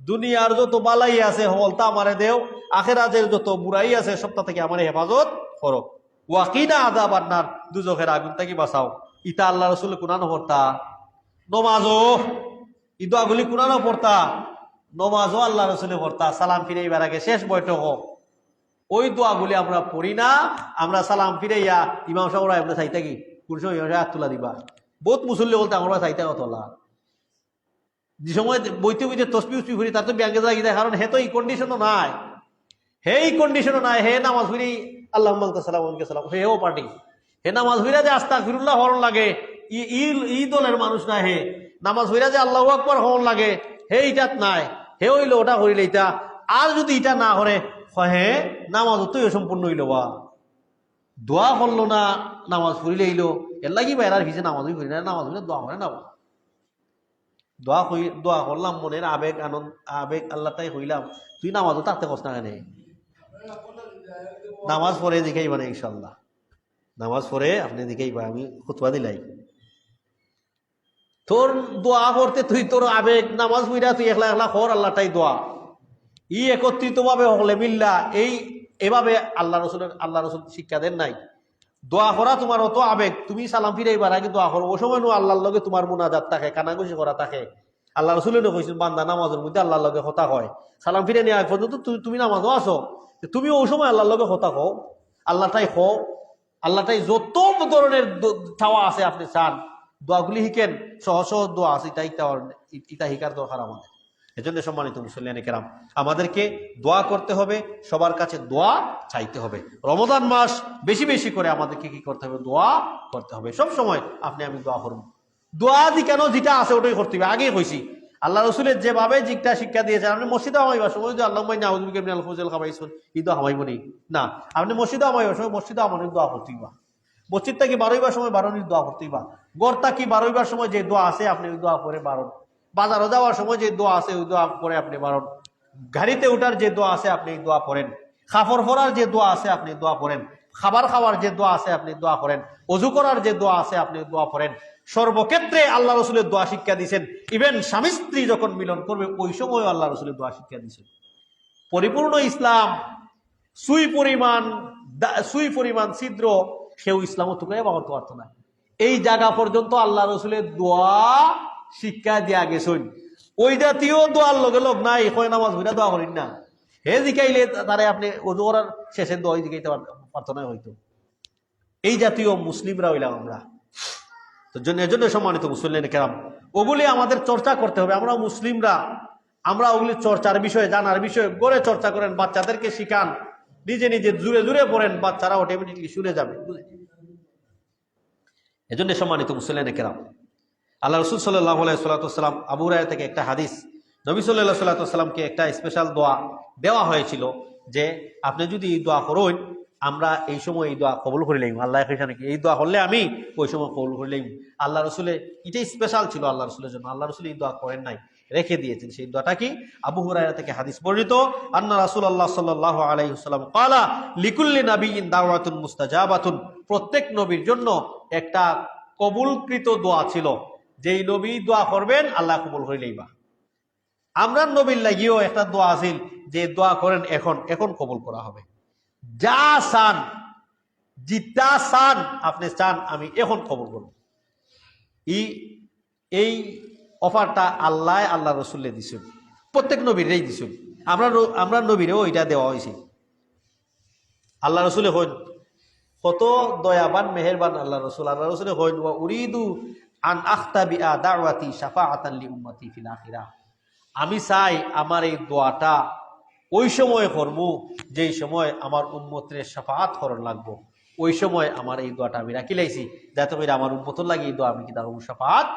দুনিয়ার যত বালাই আছে হলতা আমারে দেও, আখিরাতের যত বুড়াই আছে সবটা থেকে আমারে হেফাজত করো, ওয়া কিনা আযাবান নার, দুজখের আগুন থেকে বাঁচাও। ইতা আল্লাহ রসুল কুনানো পড়তা নমাজও, ই দোয়াগুলি কুনানো পড়তা নমাজও আল্লাহ রসুলে পড়তা, সালাম ফিরে এবার আগে শেষ বৈঠক ওই দোয়াগুলি আমরা পড়ি না, আমরা সালাম ফিরাইয়া ইমাম সাহেবরা আমরা চাইতা কি পুরুষ ইমাম সাহেব তুলা দিবা, বহুত মুসল্লি বলতে আমরা চাইতা কতলা, যে সময় বইতে বইতে তসবি উসবি ফুরি তার তো ব্যাংকে লাগি যায়, কারণ হে তো এই কন্ডিশনও নাই, হে নামাজ ফিরি আল্লাহ সালাম হেও পার্টি, হে নামাজ ফিরা যে আস্তাগফিরুল্লাহ হরণ লাগে, ই দলের মানুষ না, হে নামাজ ফিরা যে আল্লাহু আকবার হরণ লাগে হে ইটাত নাই, হে হইলো ওটা করিলে ইটা, আর যদি ইটা না হরে হে নামাজ অতই অসম্পূর্ণ হইল বা দোয়া করলো না, নামাজ ফুরিলে এলো এর লাগি বা এরার ভিজে নামাজ ফুরি না, নামাজ ফুরিলে দোয়া করে না, দোয়া করলাম মনের আবেগ আনন্দ আবেগ আল্লাহ তাই হইলাম, তুই নামাজও তাতে কষ্ট না কেন, নামাজ পড়ে দেখাইবা না ইনশাল্লাহ, নামাজ পড়ে আপনি দেখাইবা, আমি খুতবা দিলাই তোর দোয়া করতে তুই তোর আবেগ নামাজ পড়া তুই একলা একলা কর, আল্লাহটাই দোয়া ই একত্রিত ভাবে হলে মিল্লা এই এভাবে আল্লাহ রসুল শিক্ষা দেন নাই। দোয়া করা তোমার অত আবেগ, তুমি সালাম ফিরাইবার আগে দোয়া করো, ও সময় আল্লাহর লগে তোমার মুনাজাত থাকে, কানাঘুষি করা থাকে। আল্লাহ রসুল কইছেন বান্দা নামাজের মধ্যে আল্লাহর লগে কথা হয়, সালাম ফিরে নেওয়া পর্যন্ত তুমি নামাজও আসো, তুমি ওই সময় আল্লাহর লগে কথা কও, আল্লাহটাই কও, আল্লাহটাই যত ধরনের চাওয়া আছে আপনি চান দোয়াগুলি শিখেন, সহজ সহজ দোয়া আছে, ইটা শিকার দরকার আমাদের। এজন্য সম্মানিত মুসল্লিয়ান কেরাম আমাদেরকে দোয়া করতে হবে, সবার কাছে দোয়া চাইতে হবে। রমজান মাস বেশি বেশি করে আমাদেরকে কি করতে হবে, দোয়া করতে হবে। সব সময় আপনি আমি দোয়া করবো, দোয়া দি কেন যেটা আছে ওটাই করতে হবে। আগে কইছি আল্লাহ রসুলের যেভাবে জিকটা শিক্ষা দিয়েছেন, আপনি মসজিদে হামাইবার সময় যে আল্লাহ ঈদ হামাইব নি না, আপনি মসজিদে হামাইবার সময় মসজিদে আমাদের দোয়া করতেই বা, মসজিদ থেকে বারোইবার সময় বারোনির দোয়া করতেই বা, গড় থাকি বারোইবার সময় যে দোয়া আছে আপনি ওই দোয়া করে বারণ, বাজারও যাওয়ার সময় যে দোয়া আছে ওই দোয়া করে আপনি বারণ, গাড়িতে ওঠার যে দোয়া আছে আপনি দোয়া করেন, কাপড় পরার যে দোয়া আছে আপনি দোয়া করেন, খাবার খাওয়ার যে দোয়া আছে আপনি দোয়া করেন, অজু করার যে দোয়া আছে আপনি দোয়া করেন। সর্বক্ষেত্রে আল্লাহ রসুলের দোয়া শিক্ষা দিয়েছেন। ইভেন স্বামী স্ত্রী যখন মিলন করবে ওই সময় আল্লাহ রসুলের দোয়া শিক্ষা দিয়েছেন। পরিপূর্ণ ইসলাম সুই পরিমাণ ছিদ্র সেও ইসলাম টুকাই বাবা তো পারতো না। এই জায়গা পর্যন্ত আল্লাহ রসুলের দোয়া শিক্ষা দিয়া গেছেন। ওই জাতীয় দোয়ার লগে লোক নাই হয় নামাজ হইরা দোয়া করেন না, হে জিকাইলে তারে আপনি ওযু করার শেষের দোয়া জিকাইতে পারতো না হয়তো। এই জাতীয় মুসলিমরা হইলাম আমরা। তো এজন্য সম্মানিত মুসলিম কেরাম, ওগুলি আমাদের চর্চা করতে হবে। আমরা মুসলিমরা আমরা ওগুলি চর্চার বিষয়ে, জানার বিষয়ে গড়ে চর্চা করেন, বাচ্চাদেরকে শিখান, নিজে নিজে জুড়ে জুড়ে পড়েন, বাচ্চারা অটোমেটিকলি শুনে যাবে। এজন্য সম্মানিত মুসলিম কেরাম, আল্লাহ রসুল সাল্লাল্লাহু আলাইহি সাল্লাম আবু হুরায়রা থেকে একটা হাদিস, নবী সাল্লাল্লাহু আলাইহি সাল্লামকে একটা স্পেশাল দোয়া দেওয়া হয়েছিল যে আপনি যদি এই দোয়া করেন আমরা এই সময় এই দোয়া কবুল করে লইম। আল্লাহ নাকি এই দোয়া করলে আমি ওই সময় কবুল করে লইম। আল্লাহ রসুলের এটাই স্পেশাল ছিল আল্লাহ রসুলের জন্য। আল্লাহ রসুল এই দোয়া করেন নাই, রেখে দিয়েছেন। সেই দোয়াটা কি? আবু হুরায়রা থেকে হাদিস বর্ণিত, আন্না রাসূলুল্লাহ সাল্লাল্লাহু আলাইহি ওয়াসাল্লাম ক্বালা লিকুল্লি নাবিয়্যিন দাওয়াতুন মুস্তাজাবাতুন, প্রত্যেক নবীর জন্য একটা কবুলকৃত দোয়া ছিল। যেই নবী দোয়া করবেন আল্লাহ কবুল করে লইবা। আমরা নবীর লাগিও একটা দোয়া আছিল যে দোয়া করেন এখন এখন কবুল করা হবে। যা চান, জিতা চান, আপনি চান আমি এখন কবুল করব। এই অফারটা আল্লাহ রসুল্লে দিছেন, প্রত্যেক নবীরেই দিছেন। আমরা নবীরেও এটা দেওয়া হয়েছে। আল্লাহ রসুলে হইন কত দয়াবান মেহেরবান আল্লাহ রসুল। আল্লাহ রসুলে হইন ওয়া উরিদু আন আখতাবিআ দাওয়াতি শাফাআতান লি উম্মতি ফিল আখিরাহ, আমি চাই আমার এই দোয়াটা ওই সময় করব যেই সময় আমার উম্মতের শাফাআত করণ লাগবো। ওই সময় আমার এই দোয়াটা আমি রাখি লাইছি যাতে করে আমার উম্মতের লাগে এই দোয়া আমি কি তার শাফাআত।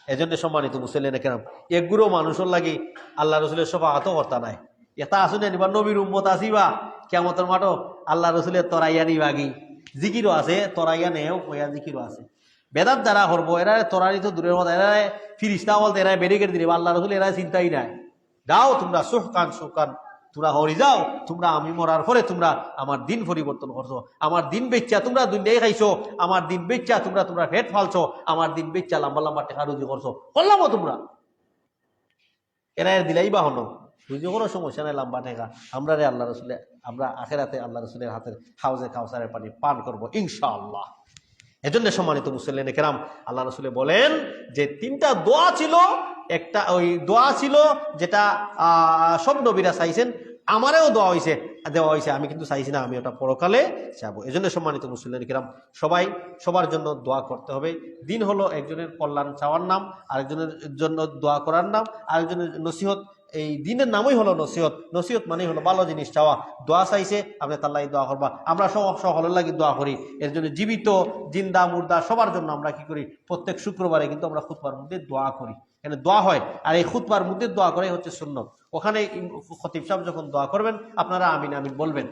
এজন্য সম্মানিত মুসলিম কেন একগুলো মানুষের লাগে আল্লাহ রসুলের শাফাআতও করতা নাই। এটা আসুন এবার নবীর উম্মত আসিবা কিয়ামতের মাঠও আল্লাহ রসুলের তরাইয়া নিবাগি, জিকিরও আছে তরাইয়া নেও কইয়া জিকিরও আছে। বেদাত যারা করবো এরা তরারি তো দূরের মতো, এরা ফিরিস্তা বলতে এরা বেরিকেট দিলে আল্লাহ রসুল এরা চিন্তাই নাই। যাও তোমরা সুখান তোমরা হরি যাও, তোমরা আমি মরার পরে তোমরা আমার দিন পরিবর্তন করছো, আমার দিন বেচ্চা তোমরা দুনিয়ায় খাইছো, আমার দিন বেচ্চা তোমরা পেট ফালছো, আমার দিন বেচ্চা লম্বা লম্বা টেকা রুজি করছো, করলামও তোমরা। এরা দিলাই বা হলো রুজি কোনো সমস্যা নাই, লম্বা টেকা আমরা রে আল্লাহ রসুলে, আমরা আখেরাতে আল্লাহ রসুলের হাতের হাউজে কাউসারের পানি পান করবো ইনশাআল্লাহ। এজন্য সম্মানিত মুসলিম কেরাম, আল্লাহ রসুলে বলেন যে তিনটা দোয়া ছিল, একটা ওই দোয়া ছিল যেটা সব নবীরা চাইছেন, আমারও দেওয়া হয়েছে, আমি কিন্তু চাইছি না, আমি ওটা পরকালে যাবো। এজন্য সম্মানিত মুসলিম কেরাম, সবাই সবার জন্য দোয়া করতে হবে। দিন হলো একজনের কল্যাণ চাওয়ার নাম, আরেকজনের জন্য দোয়া করার নাম, আরেকজনের নসিহত। এই দিনের নামই হলো নসিহত। নসিহত মানে হলো ভালো জিনিস চাওয়া। দোয়া চাইছে আপনি তার লাগি দোয়া করবা। আমরা সকলের লাগি দোয়া করি। এর জন্য জীবিত জিন্দা মুর্দা সবার জন্য আমরা কি করি, প্রত্যেক শুক্রবারে কিন্তু আমরা খুতবার মধ্যে দোয়া করি, এখানে দোয়া হয়। আর এই খুতবার মধ্যে দোয়া করে হচ্ছে সুন্নত। ওখানে খতিব সাহেব যখন দোয়া করবেন আপনারা আমিন আমিন বলবেন,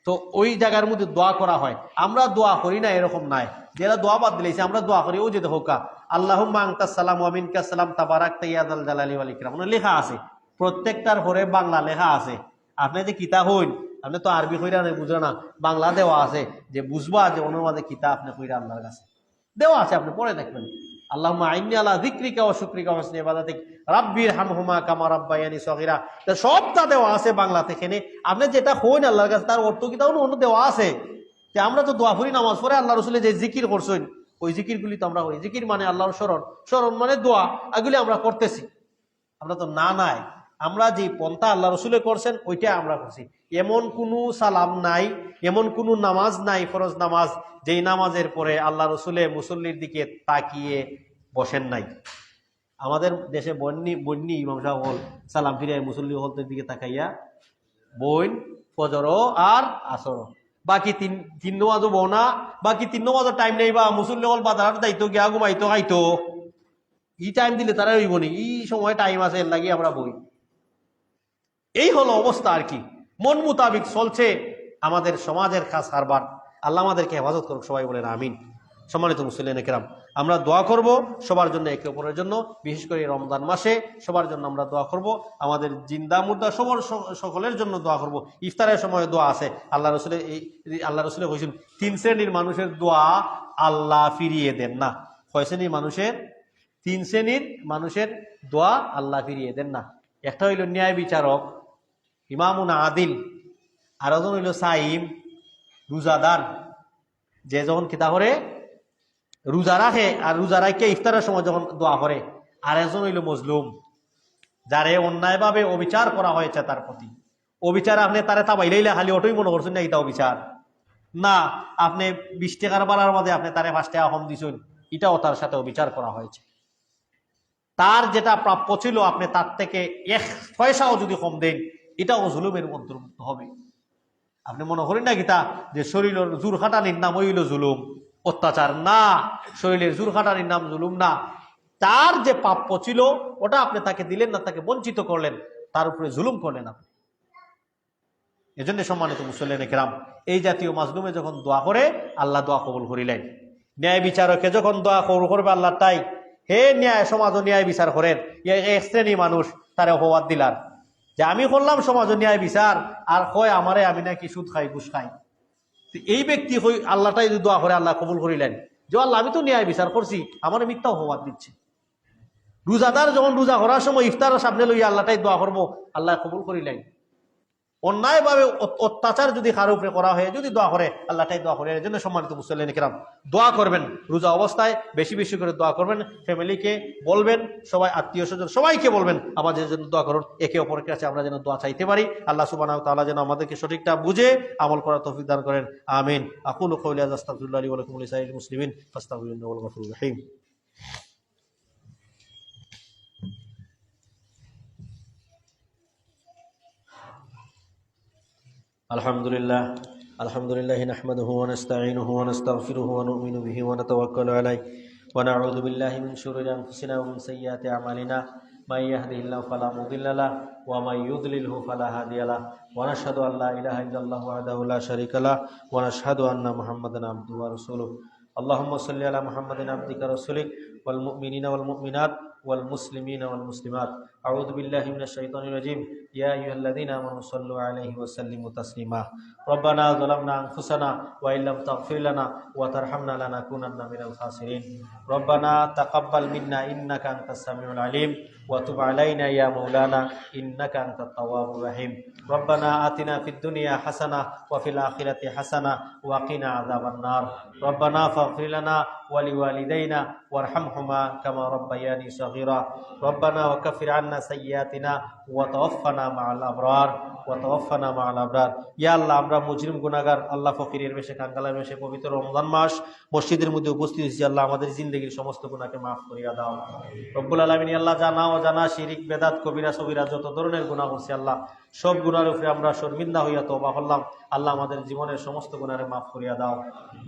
তো ওই জায়গার মধ্যে দোয়া করা হয়। আমরা দোয়া করি না এরকম নাই, যারা দোয়া বাদ দিলেছে আমরা দোয়া করি। ও যে হোকা আল্লাহুম্মা আনতাস সালাম ওয়া মিনকাস সালাম তাবারাকতা ইয়া যাল জালালি ওয়াল ইকরাম, লেখা আছে প্রত্যেকটার পরে বাংলা লেখা আছে। আপনি যে কিতা হইন, আপনি তো আরবি কইরা নাই বুঝরা না, বাংলা দেওয়া আছে যে বুঝবা যে অনুবাদে কিতা আপনি কইরা আল্লাহর কাছে দেওয়া আছে, আপনি পড়ে দেখবেন। আল্লাহুম্মা আইন্নী আলা যিকরিকা ওয়া শুকরিকা ওয়া হুসনি ইবাদাতিক রাব্বির হামহুমা কামা রাব্বায়ানি সগীরা, সবটা দেওয়া আছে বাংলাতে। এখানে আপনি যেটা হইন আল্লাহর কাছে তার অর্থ কিতাও অন্য দেওয়া আছে। যে আমরা তো দোয়া করি নামাজ পড়ে আল্লাহ রাসূলের যে জিকির করছেন ওই জিকিরগুলি তো আমরা করি। জিকির মানে আল্লাহর স্মরণ মানে দোয়া, এগুলি আমরা করতেছি। আমরা তো নাই, আমরা যে পন্থা আল্লাহ রসুলে করছেন ওইটা আমরা করছি। এমন কোনো সালাম নাই, এমন কোনো নামাজ নাই ফরজ নামাজ যেই নামাজের পরে আল্লাহ রসুলে মুসল্লির দিকে তাকিয়ে বসেন নাই। আমাদের দেশে বন্যি ইমাম সাহেব হল সালাম ফিরিয়ে মুসল্লি হলদের দিকে তাকাইয়া বইন ফজরও আর আসরও, বাকি তিন নমাজও বও না, বাকি তিন নমাজের টাইম নেই, বা মুসল্লি হল বাজার যাইতো গিয়া ঘুমাইতো খাইতো, ই টাইম দিলে তারা হইব নি, এই সময় টাইম আছে এর লাগি আমরা বই। এই হলো অবস্থা আর কি, মন মোতাবিক চলছে আমাদের সমাজের কাজ কারবার। আল্লাহ আমাদেরকে হেফাজত করুক, সবাই বলেন আমিন। সম্মানিত মুসলিম কেরাম, আমরা দোয়া করব সবার জন্য, একে অপরের জন্য, বিশেষ করে রমজান মাসে সবার জন্য আমরা দোয়া করব। আমাদের জিন্দা মুর্দা সকলের জন্য দোয়া করব। ইফতারের সময় দোয়া আছে, আল্লাহ রসুলে কইছেন 3 শ্রেণীর মানুষের দোয়া আল্লাহ ফিরিয়ে দেন না। 6 শ্রেণীর মানুষের 3 শ্রেণীর মানুষের দোয়া আল্লাহ ফিরিয়ে দেন না। একটা হইল ন্যায় বিচারক, ইমামুন আদিল, আর একজন হইল সাইম, রোজাদার, যে যখন কিতা করে রোজা রাখে, আর রোজা রাখে ইফতারের সময় যখন দোয়া করে। আর একজন হইল মজলুম, যারে অন্যায়ভাবে অবিচার করা হয়েছে তার প্রতি। অবিচার আপনি তারে তাবাইলাইলে খালি ওটাই মনে করছেন না এটা অবিচার না, আপনি 20 টাকার বাড়ার মধ্যে আপনি তারে 5 টাকা কম দিচ্ছেন, এটাও তার সাথে অবিচার করা হয়েছে। তার যেটা প্রাপ্য ছিল আপনি তার থেকে 1 পয়সাও যদি কম দেন, এটাও জুলুমের অন্তর্ভুক্ত হবে। আপনি মনে করেন না গীতা যে শরীরের জোর খাটানির নাম হইল জুলুম, অত্যাচার না, শরীরের জোর খাটানির নাম জুলুম না। তার যে প্রাপ্য ছিল ওটা আপনি তাকে দিলেন না, তাকে বঞ্চিত করলেন, তার উপরে জুলুম করলেন আপনি। এজন্য সম্মানিত মুসল্লিয়ানে কেরাম, এই জাতীয় মাজলুমে যখন দোয়া করে আল্লাহ দোয়া কবুল করিলেন। ন্যায় বিচারকে যখন দোয়া কবুল করবে আল্লাহ, তাই হে ন্যায় সমাজ ন্যায় বিচার করেন, এক শ্রেণী মানুষ তারে হওয়ার দিলার যে আমি করলাম সমাজ ন্যায় বিচার, আর কয় আমারে আমি নাকি সুদ খাই ঘুষ খাই। এই ব্যক্তি আল্লাহটাই দোয়া করে আল্লাহ কবুল করিলেন যে আল্লাহ আমি তো ন্যায় বিচার করছি, আমার মিথ্যাও হওয়ার দিচ্ছে। রোজাদার যখন রোজা করার সময় ইফতারের সামনে লইয়া আল্লাহটাই দোয়া করবো, আল্লাহ কবুল করিলেন। অন্যায়ভাবে অত্যাচার যদি কারো উপরে করা হয়, যদি দোয়া করে আল্লাহটাই দোয়া করে। এর জন্য সম্মানিত মুসল্লিয়ানে কেরাম, দোয়া করবেন রোজা অবস্থায়, বেশি বেশি করে দোয়া করবেন। ফ্যামিলিকে বলবেন, সবাই আত্মীয় স্বজন সবাইকে বলবেন আমাদের জন্য দোয়া করুন। একে অপরের কাছে আমরা যেন দোয়া চাইতে পারি। আল্লাহ সুবহানাহু ওয়া তাআলা যেন আমাদেরকে সঠিকটা বুঝে আমল করার তৌফিক দান করেন। আমিন। আকুলু কওলি হাযা আস্তাগফিরুল্লাহ লি ওয়া লাকুম ওয়া লিসাইরিল মুসলিমিন ফাস্তাগফিরুহু ইন্নাহু হুয়াল গফুরুর রহিম। আলহামদুলিল্লাহ নাহমাদুহু ওয়া নাস্তাঈনুহু ওয়া নাস্তাগফিরুহু ওয়া নু'মিনু বিহি ওয়া নাতাওয়াক্কালু আলাইহি ওয়া নাউযু বিল্লাহি মিন শুরুরি আনফুসিনা ওয়া মিন সাইয়্যাতি আমালিনা মান ইয়াহদিহিল্লাহু ফালা মুদিল্লা লাহু ওয়া মান ইউদ্লিলহু ফালা হাদিয়া লাহু ওয়া নাশহাদু আল্লা ইলাহা ইল্লাল্লাহু ওয়াহদাহু লা শারীকা লাহু ওয়া নাশহাদু আন্না মুহাম্মাদান আবদুহু ওয়া রাসূলুহু। আল্লাহুম্মা সাল্লি আলা মুহাম্মাদিন আবদিকা রাসূলিক ওয়াল মুমিনিনা ওয়াল মুমিনাত ওয়াল মুসলিমিনা ওয়াল মুসলিমাত। আউযু বিল্লাহি মিনাশ শাইতানির রাজীম। ইয়া আইয়ুহাল্লাযীনা আমানু সাল্লু আলাইহি ওয়া সাল্লিমু তাসলিমা। রব্বানা যালামনা আনফুসানা ওয়া ইল্লাম তাগফির লানা ওয়া তারহামনা লানাকুনান্না মিনাল খাসিরিন। রব্বানা তাকাব্বাল মিন্না ইন্নাকা আনতাস সামিউল আলিম ওয়া তুব আলাইনা ইয়া মাওলানা ইন্নাকা আনতাত তাওয়াবুর রহিম। রব্বানা আতিনা ফিদ দুনিয়া হাসানাহ ওয়া ফিল আখিরাতি হাসানাহ ওয়া কিনা আযাবান নার। রব্বানা ফাগফির লানা ওয়া লিওয়ালিদাইনা ওয়ারহামহুমা কামা রাব্বায়ানি সাগীরা। রব্বানা ওয়া কাফির আন্না সাইয়্যাতিনা ওয়া তাওয়াফফানা মা'আল আবরার ওয়া তাওয়াফফানা মা'আল আবরার। ইয়া আল্লাহ, আমরা মুজরিম গুনাহগার, আল্লাহ ফকিরের বেশে কাঙ্গালের বেশে পবিত্র রমজান মাস মসজিদের মধ্যে উপস্থিত হয়েছি। আল্লাহ আমাদের জিন্দেগির সমস্ত গুনাহকে মাফ করিয়া দাও রব্বুল আলামিন। আল্লাহ জানা ও জানা শিরিক বেদাত কবিরা সবিরা যত ধরনের গুনাহ করছি আল্লাহ, সব গুনার উপরে আমরা শর্মিন্দা হইয়া তওবা করলাম। আল্লাহ আমাদের জীবনের সমস্ত গুনাহে মাফ করিয়া দাও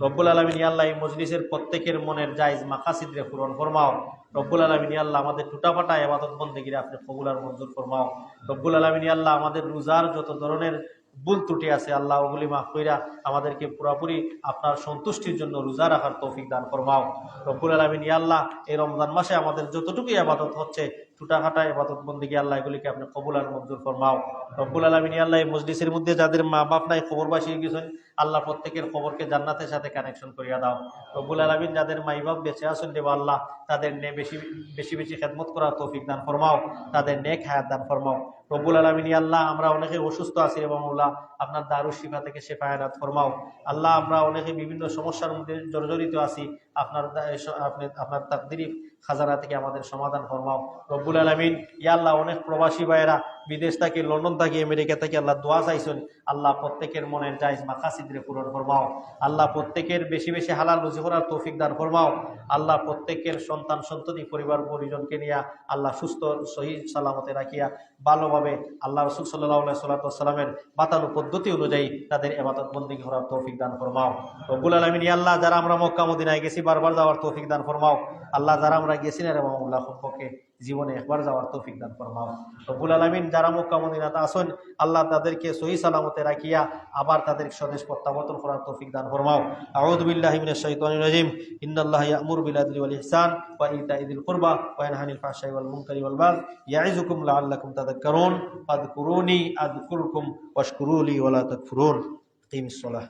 রব্বুল আলামিন। আল্লাহ এই মজলিসের প্রত্যেকের মনের জায়েজ মাকাসিদরে পূরণ ফরমাও রব্বুল আলামিন। আল্লাহ আমাদের টুটাফাটা ইবাদত বন্দেগিরে আপনি কবুল আর মঞ্জুর ফরমাও রব্বুল আলামিন। আল্লাহ আমাদের রোজার যত ধরনের ভুল ত্রুটি আছে আল্লাহ ওগুলি মাফ কইরা আমাদেরকে পুরোপুরি আপনার সন্তুষ্টির জন্য রোজা রাখার তৌফিক দান ফরমাও রব্বুল আলামিন। আল্লাহ এই রমজান মাসে আমাদের যতটুকু ইবাদত হচ্ছে টুটাফাটা ইবাদত বন্দেগি আল্লাহ এগুলিকে আপনি কবুল আর মঞ্জুর ফরমাও রব্বুল আলামিন। আল্লাহ এই মজলিসের মধ্যে যাদের মা বাপ নাই খবরবাসী গেছেন আল্লাহ প্রত্যেকের খবরকে জান্নাতের সাথে কানেকশন করিয়া দাও রব্বুল আলামিন। যাদের মাই বাপ বেঁচে আছেন দেব আল্লাহ, তাদের বেশি বেশি বেশি খেদমত করার তৌফিক দান ফরমাও, তাদের নেক হায়াত দান ফরমাও রব্বুল আলামিন। আল্লাহ আমরা অনেকে অসুস্থ আছি এবং আল্লাহ আপনার দারুশ শিফা থেকে শেফায়াত ফরমাও আল্লাহ। আমরা অনেকে বিভিন্ন সমস্যার মধ্যে জর্জরিত আছি, আপনার তাকদীরি খাজানা থেকে আমাদের সমাধান ফরমাও রব্বুল আলামিন। ইয়া আল্লাহ অনেক প্রবাসী ভাইয়েরা বিদেশ থেকে, লন্ডন থেকে, আমেরিকা থেকে আল্লাহ দোয়া চাইছেন আল্লাহ প্রত্যেকের মনের জায়েজ মাকাসিদরে পূরণ ফরমাও আল্লাহ। প্রত্যেকের বেশি বেশি হালাল রুজি করার তৌফিক দান ফরমাও আল্লাহ। প্রত্যেকের সন্তান সন্ততি পরিবার পরিজনকে নিয়ে আল্লাহ সুস্থ সহি সালামতে রাখিয়া ভালোভাবে আল্লাহ রাসূল সাল্লাল্লাহু আলাইহি ওয়াসাল্লামের বাতানো পদ্ধতি অনুযায়ী তাদের ইবাদত বন্দেগী করার তৌফিক দান ফরমাও রব্বুল আলামিন। ইয়া আল্লাহ যারা আমরা মক্কা মদিনায় গেছি বারবার যাওয়ার তৌফিক দান ফরমাও আল্লাহ। যারা আমরা গেছি না রে মাওলা সম্পর্কে জীবনে একবার যাওয়ার তৌফিক দান ফরমাও রব্বুল আলামিন। যারা মক্কা মদিনাতে আছেন আল্লাহ তাদেরকে সহি সালামতে রাখিয়া আবার তাদের স্বদেশ প্রত্যাবর্তন করার তৌফিক দান ফরমাও। আউযু বিল্লাহি মিনাশ শাইতানির রাজীম। ইন্নাল্লাহা ইয়া'মুরু বিল আদলি ওয়াল ইহসান ওয়া ইতা'i যিল কুরবা ওয়া ইয়ানহা আনিল ফাহশাই ওয়াল মুনকারি ওয়াল বাগই ইয়া'iযুকুম লা'আল্লাকুম তাযাক্কারুন। ফাযকুরুনি আযকুরকুম ওয়াশকুরু লি ওয়া লা তাকফুরুন। কিমিস সালাহ।